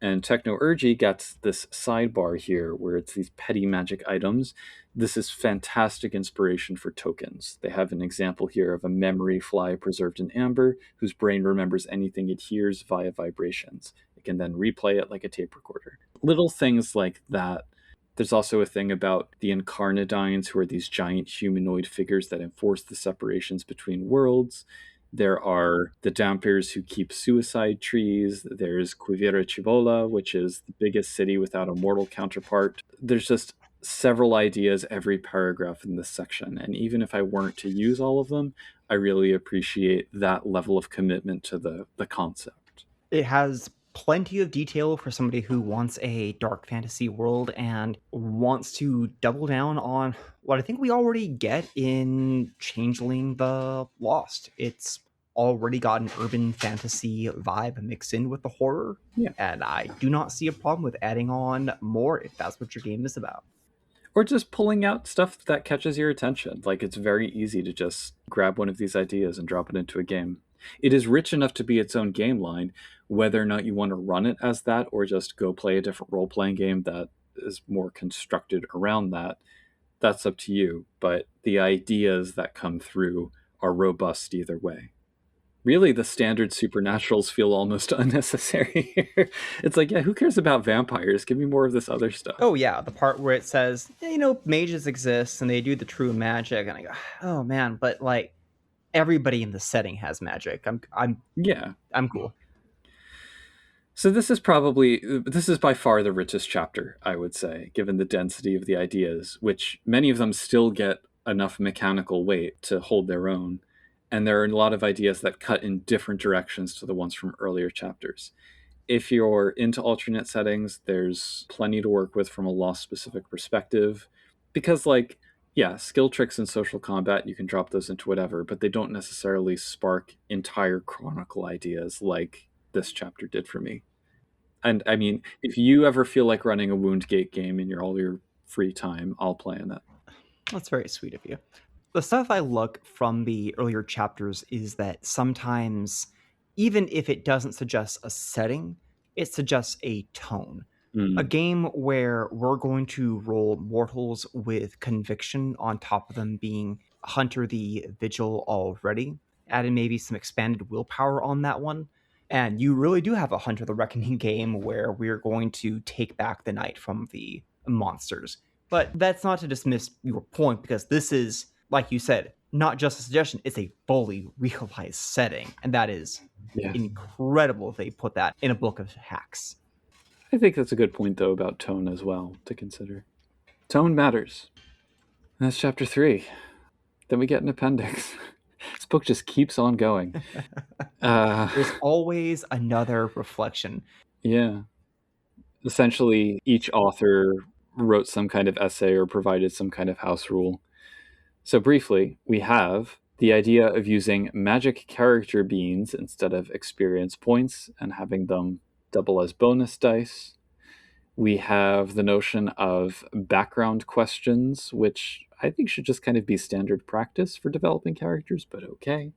And Technourgy gets this sidebar here where it's these petty magic items. This is fantastic inspiration for tokens. They have an example here of a memory fly preserved in amber whose brain remembers anything it hears via vibrations. It can then replay it like a tape recorder. Little things like that. There's also a thing about the Incarnadines, who are these giant humanoid figures that enforce the separations between worlds. There are the Dampers who keep suicide trees. There's Quivira Cibola, which is the biggest city without a mortal counterpart. There's just several ideas every paragraph in this section. And even if I weren't to use all of them, I really appreciate that level of commitment to the concept. It has plenty of detail for somebody who wants a dark fantasy world and wants to double down on what I think we already get in Changeling the Lost. It's already got an urban fantasy vibe mixed in with the horror. Yeah. And I do not see a problem with adding on more if that's what your game is about. Or just pulling out stuff that catches your attention. Like, it's very easy to just grab one of these ideas and drop it into a game. It is rich enough to be its own game line. Whether or not you want to run it as that or just go play a different role-playing game that is more constructed around that, that's up to you. But the ideas that come through are robust either way. Really, the standard supernaturals feel almost unnecessary here. It's like, yeah, who cares about vampires? Give me more of this other stuff. Oh yeah, the part where it says, mages exist and they do the true magic, and I go, oh man, but like everybody in the setting has magic. I'm cool. So this is by far the richest chapter, I would say, given the density of the ideas, which many of them still get enough mechanical weight to hold their own. And there are a lot of ideas that cut in different directions to the ones from earlier chapters. If you're into alternate settings, there's plenty to work with from a Lost-specific perspective. Because, skill tricks and social combat, you can drop those into whatever, but they don't necessarily spark entire chronicle ideas like this chapter did for me. And I mean, if you ever feel like running a Woundgate game in all your free time, I'll play in it. That's very sweet of you. The stuff I look from the earlier chapters is that sometimes, even if it doesn't suggest a setting, it suggests a tone. A game where we're going to roll mortals with conviction on top of them being Hunter the Vigil already, adding maybe some expanded willpower on that one. And you really do have a Hunter the Reckoning game where we're going to take back the night from the monsters. But that's not to dismiss your point, because this is, like you said, not just a suggestion, it's a fully realized setting. And that is incredible if they put that in a book of hacks. I think that's a good point, though, about tone as well to consider. Tone matters. And that's chapter 3. Then we get an appendix. This book just keeps on going. There's always another reflection. Yeah. Essentially, each author wrote some kind of essay or provided some kind of house rule. So briefly, we have the idea of using magic character beans instead of experience points and having them double as bonus dice. We have the notion of background questions, which I think should just kind of be standard practice for developing characters, but okay.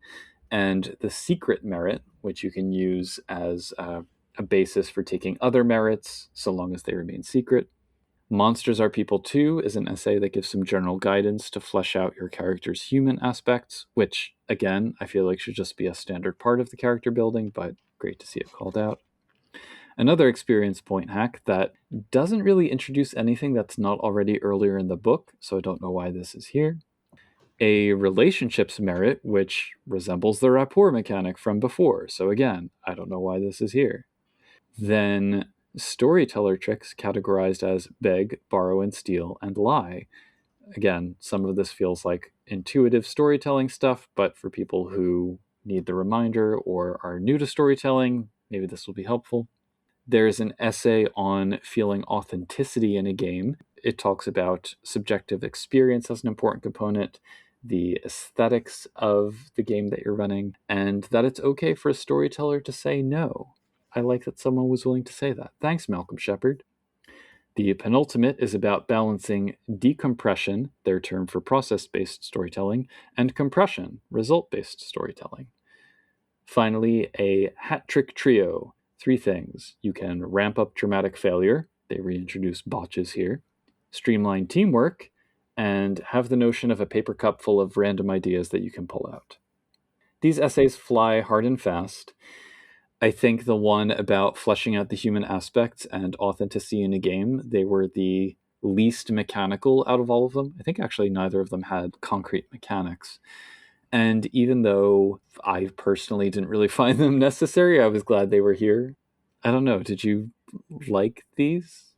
And the secret merit, which you can use as a basis for taking other merits, so long as they remain secret. Monsters Are People Too is an essay that gives some general guidance to flesh out your character's human aspects, which, again, I feel like should just be a standard part of the character building, but great to see it called out. Another experience point hack that doesn't really introduce anything that's not already earlier in the book, so I don't know why this is here. A relationships merit, which resembles the rapport mechanic from before, so again, I don't know why this is here. Then storyteller tricks categorized as beg, borrow and steal, and lie. Again, some of this feels like intuitive storytelling stuff, but for people who need the reminder or are new to storytelling, maybe this will be helpful. There's an essay on feeling authenticity in a game. It talks about subjective experience as an important component, the aesthetics of the game that you're running, and that it's okay for a storyteller to say no. I like that someone was willing to say that. Thanks, Malcolm Shepard. The penultimate is about balancing decompression, their term for process-based storytelling, and compression, result-based storytelling. Finally, a hat trick trio, 3 things. You can ramp up dramatic failure, they reintroduce botches here, streamline teamwork, and have the notion of a paper cup full of random ideas that you can pull out. These essays fly hard and fast. I think the one about fleshing out the human aspects and authenticity in a game, they were the least mechanical out of all of them. I think actually neither of them had concrete mechanics. And even though I personally didn't really find them necessary, I was glad they were here. I don't know. Did you like these?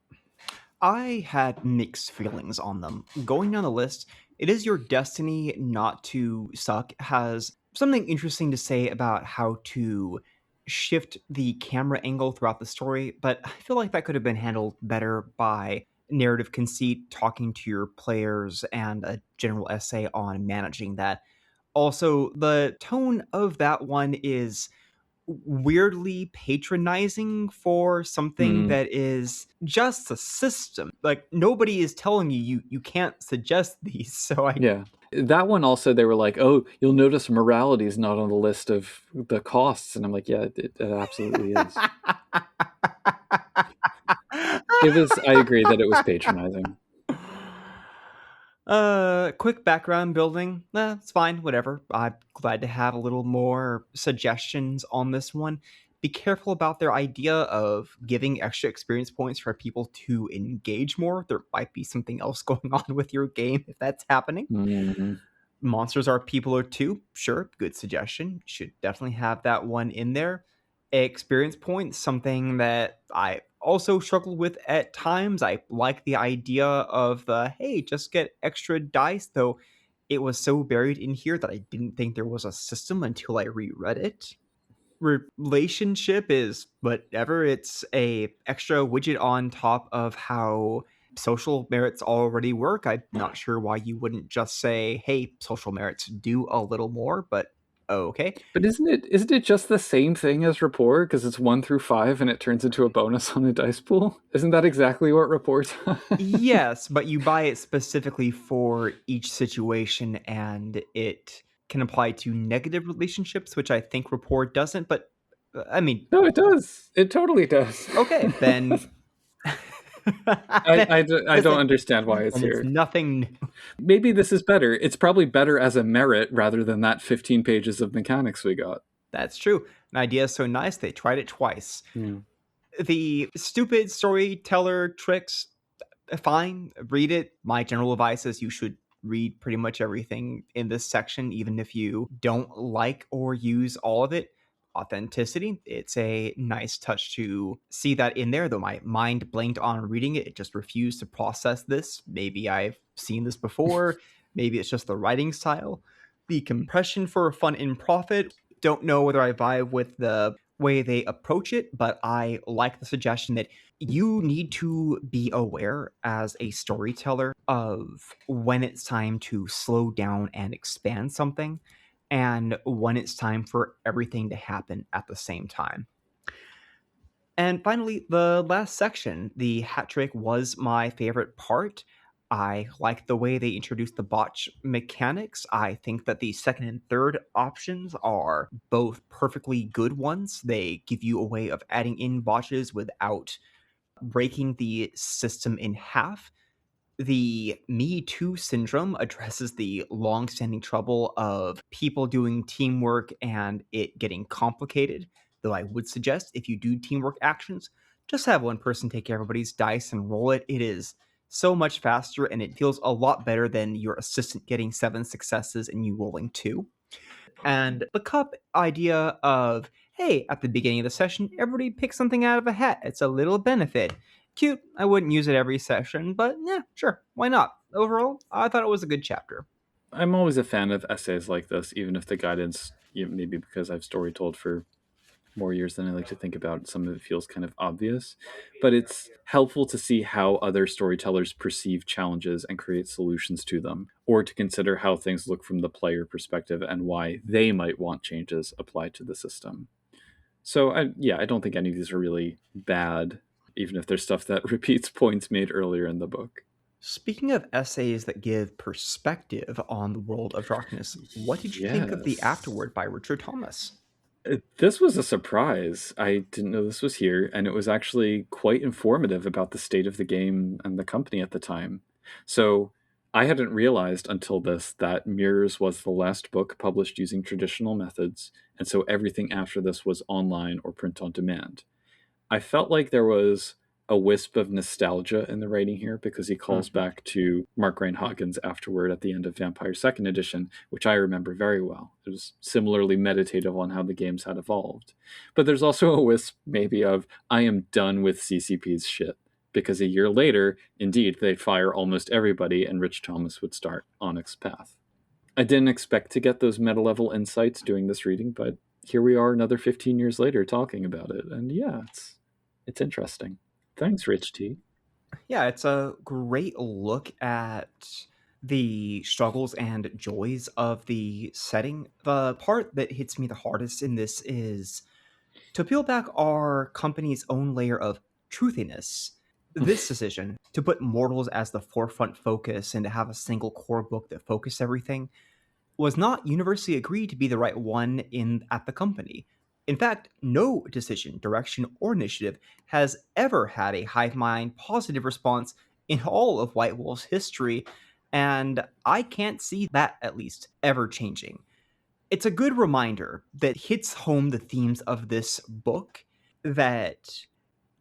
I had mixed feelings on them. Going down the list, It Is Your Destiny Not to Suck has something interesting to say about how to shift the camera angle throughout the story, but I feel like that could have been handled better by narrative conceit, talking to your players, and a general essay on managing that. Also, the tone of that one is weirdly patronizing for something Mm, that is just a system. Like nobody is telling you can't suggest these. So I yeah. That one also, they were like, oh, you'll notice morality is not on the list of the costs. And I'm like, yeah, it absolutely is. It was, I agree that it was patronizing. Quick background building. It's fine, whatever. I'm glad to have a little more suggestions on this one. Be careful about their idea of giving extra experience points for people to engage more. There might be something else going on with your game if that's happening. Mm. Monsters Are People Are Too. Sure, good suggestion. Should definitely have that one in there. Experience points, something that I also struggled with at times. I like the idea of the hey, just get extra dice, though it was so buried in here that I didn't think there was a system until I reread it. Relationship is whatever. It's a extra widget on top of how social merits already work. I'm not sure why you wouldn't just say, hey, social merits do a little more, but okay. But isn't it just the same thing as rapport? Because it's 1 through 5 and it turns into a bonus on a dice pool? Isn't that exactly what rapport does? Yes, but you buy it specifically for each situation and it can apply to negative relationships, which I think rapport doesn't, but I mean, No, it does. It totally does. okay, then I don't then understand why it's it's here. nothing new. Maybe this is better. It's probably better as a merit rather than that 15 pages of mechanics we got. That's true. An idea is so nice they tried it twice. Yeah. The stupid storyteller tricks, fine, read it. My general advice is you should read pretty much everything in this section, even if you don't like or use all of it. Authenticity, it's a nice touch to see that in there, though my mind blanked on reading it. It just refused to process this. Maybe I've seen this before. Maybe it's just the writing style. The compression for fun and profit, don't know whether I vibe with the way they approach it, but I like the suggestion that you need to be aware as a storyteller of when it's time to slow down and expand something and when it's time for everything to happen at the same time. And finally, the last section, the hat trick, was my favorite part. I like the way they introduced the botch mechanics. I think that the second and third options are both perfectly good ones. They give you a way of adding in botches without breaking the system in half. The Me Too syndrome addresses the long-standing trouble of people doing teamwork and it getting complicated. Though I would suggest if you do teamwork actions, just have one person take everybody's dice and roll it. It is so much faster and it feels a lot better than your assistant getting 7 successes and you rolling 2. And the cup idea of, hey, at the beginning of the session, everybody pick something out of a hat. It's a little benefit. Cute. I wouldn't use it every session, but yeah, sure. Why not? Overall, I thought it was a good chapter. I'm always a fan of essays like this, even if the guidance, maybe because I've story told for more years than I like to think about, some of it feels kind of obvious. But it's helpful to see how other storytellers perceive challenges and create solutions to them, or to consider how things look from the player perspective and why they might want changes applied to the system. So, I don't think any of these are really bad, even if there's stuff that repeats points made earlier in the book. Speaking of essays that give perspective on the world of darkness, what did you think of the Yes. Afterword by Richard Thomas? This was a surprise. I didn't know this was here, and it was actually quite informative about the state of the game and the company at the time. So I hadn't realized until this that Mirrors was the last book published using traditional methods, and so everything after this was online or print on demand. I felt like there was a wisp of nostalgia in the writing here because he calls back to Mark Reinhagen's afterword at the end of Vampire Second Edition, which I remember very well. It was similarly meditative on how the games had evolved. But there's also a wisp, maybe, of I am done with CCP's shit. Because a year later, indeed, they'd fire almost everybody and Rich Thomas would start Onyx's path. I didn't expect to get those meta level insights doing this reading, but here we are another 15 years later talking about it. And yeah, it's interesting. Thanks, Rich T. Yeah, it's a great look at the struggles and joys of the setting. The part that hits me the hardest in this is to peel back our company's own layer of truthiness. This decision to put mortals as the forefront focus and to have a single core book that focused everything was not universally agreed to be the right one in at the company. In fact, no decision, direction, or initiative has ever had a hive mind positive response in all of White Wolf's history, and I can't see that at least ever changing. It's a good reminder that hits home the themes of this book that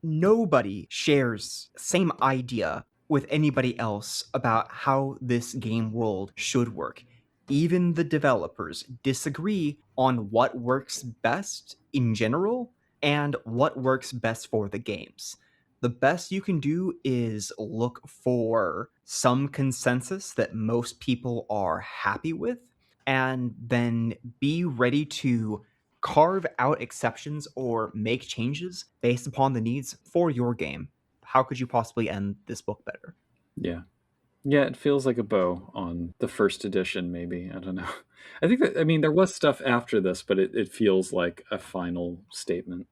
nobody shares same idea with anybody else about how this game world should work. Even the developers disagree on what works best in general and what works best for the games. The best you can do is look for some consensus that most people are happy with, and then be ready to carve out exceptions or make changes based upon the needs for your game. How could you possibly end this book better? Yeah. Yeah, it feels like a bow on the first edition, maybe. I don't know. I think that, I mean, there was stuff after this, but it feels like a final statement.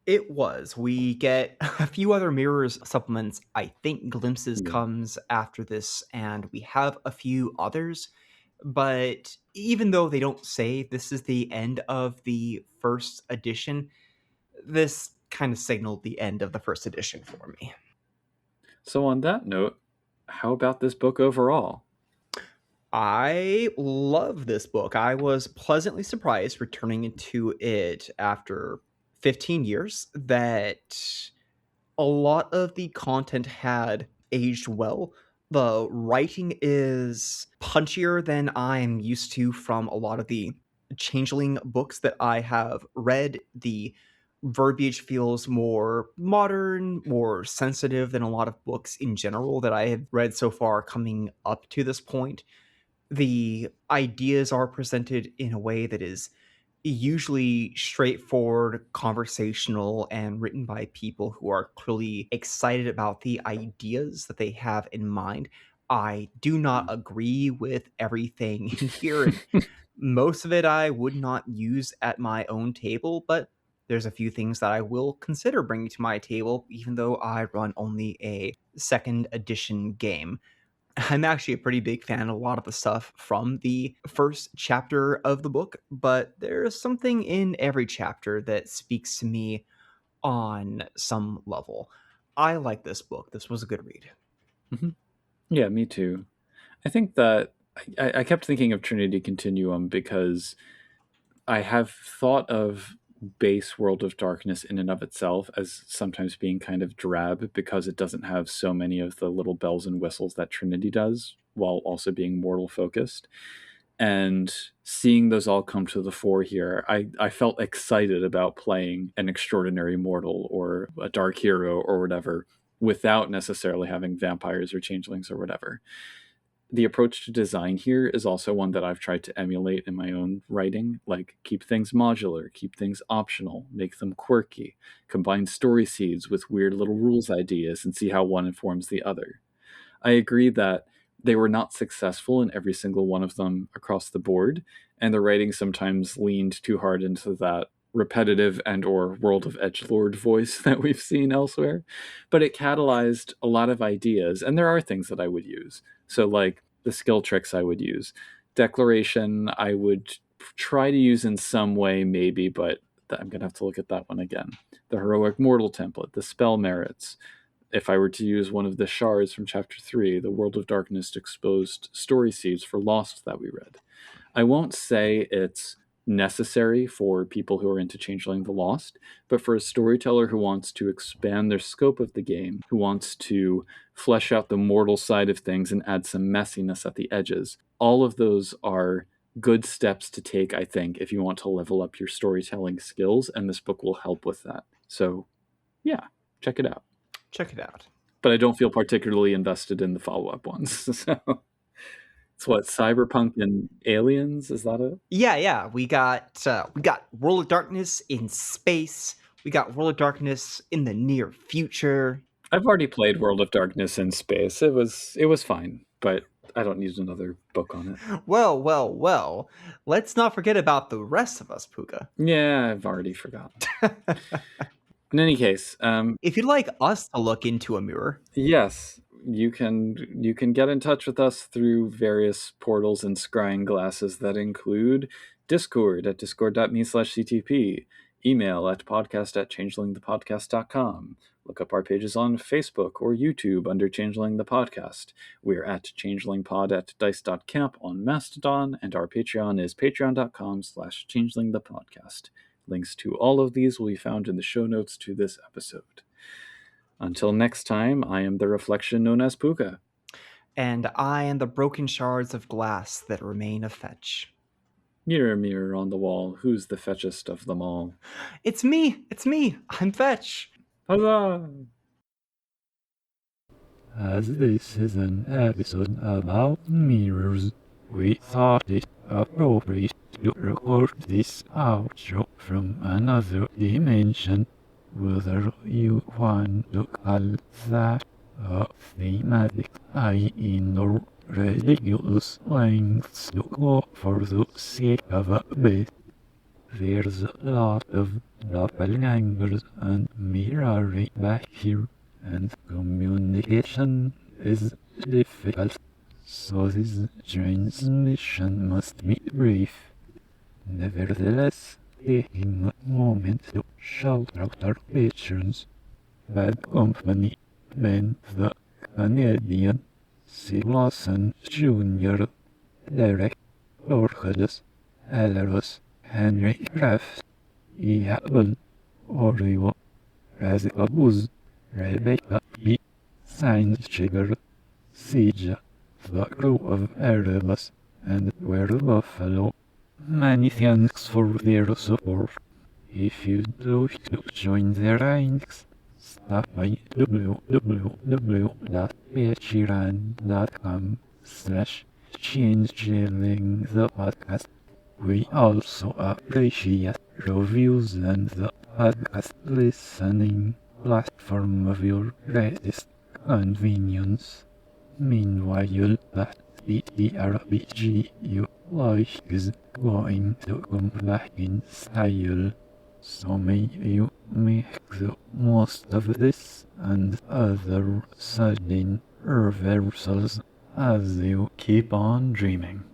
It was. We get a few other mirrors supplements. I think Glimpses Yeah. comes after this, and we have a few others. But even though they don't say this is the end of the first edition, this kind of signaled the end of the first edition for me. So, on that note, how about this book overall? I love this book. I was pleasantly surprised returning into it after 15 years that a lot of the content had aged well. The writing is punchier than I'm used to from a lot of the Changeling books that I have read. The verbiage feels more modern, more sensitive than a lot of books in general that I have read so far coming up to this point. The ideas are presented in a way that is usually straightforward, conversational, and written by people who are clearly excited about the ideas that they have in mind. I do not agree with everything in here, and most of it I would not use at my own table, but there's a few things that I will consider bringing to my table, even though I run only a second edition game. I'm actually a pretty big fan of a lot of the stuff from the first chapter of the book, but there's something in every chapter that speaks to me on some level. I like this book. This was a good read. Mhm. Yeah, me too. I think that I kept thinking of Trinity Continuum because I have thought of base World of Darkness in and of itself as sometimes being kind of drab because it doesn't have so many of the little bells and whistles that Trinity does, while also being mortal focused. And seeing those all come to the fore here, I felt excited about playing an extraordinary mortal or a dark hero or whatever without necessarily having vampires or changelings or whatever. The approach to design here is also one that I've tried to emulate in my own writing, like keep things modular, keep things optional, make them quirky, combine story seeds with weird little rules ideas and see how one informs the other. I agree that they were not successful in every single one of them across the board, and the writing sometimes leaned too hard into that repetitive and or world of edgelord voice that we've seen elsewhere, but it catalyzed a lot of ideas, and there are things that I would use. So like the skill tricks I would use. Declaration, I would try to use in some way, maybe, but I'm going to have to look at that one again. The Heroic Mortal template, the spell merits. If I were to use one of the shards from Chapter 3, the World of Darkness exposed story seeds for Lost that we read. I won't say it's necessary for people who are into Changeling the Lost, but for a storyteller who wants to expand their scope of the game, who wants to flesh out the mortal side of things and add some messiness at the edges, all of those are good steps to take, I think, if you want to level up your storytelling skills, and this book will help with that. So, yeah, check it out. Check it out. But I don't feel particularly invested in the follow-up ones. So it's what, Cyberpunk and Aliens? Is that it? Yeah. We got World of Darkness in space. We got World of Darkness in the near future. I've already played World of Darkness in space. It was fine, but I don't need another book on it. Well. Let's not forget about the rest of us, Puka. Yeah, I've already forgotten. In any case, if you'd like us to look into a mirror, yes, you can get in touch with us through various portals and scrying glasses that include Discord at discord.me/ctp, email at podcast@changelingthepodcast.com. Look up our pages on Facebook or YouTube under Changeling the Podcast. We're at changelingpod at dice.camp on Mastodon, and our Patreon is patreon.com/changelingthepodcast. Links to all of these will be found in the show notes to this episode. Until next time, I am the reflection known as Puka. And I am the broken shards of glass that remain a fetch. Mirror, mirror on the wall, who's the fetchest of them all? It's me! I'm Fetch! Huzzah! As this is an episode about mirrors, we thought it appropriate to record this outro from another dimension, whether you want to call that a thematic tie-in or ridiculous lengths to go for the sake of a bit. There's a lot of doppelgangers and mirroring back here, and communication is difficult, so this transmission must be brief. Nevertheless, taking a moment to shout out our patrons: Bad Company, Ben the Canadian, C. Lawson Jr., Derek, Orchids, Alaros, Henry Kraft, E. Apple, Oreo, Razika Booz, Rebecca P., Saint Sugar, Siege, the crew of Erebus, and Were Buffalo. Many thanks for their support. If you'd like to join their ranks, stop by www.patreon.com/changeling the podcast. We also appreciate reviews and the podcast listening platform of your greatest convenience. Meanwhile, that TTRPG you like is going to come back in style, so may you make the most of this and other sudden reversals as you keep on dreaming.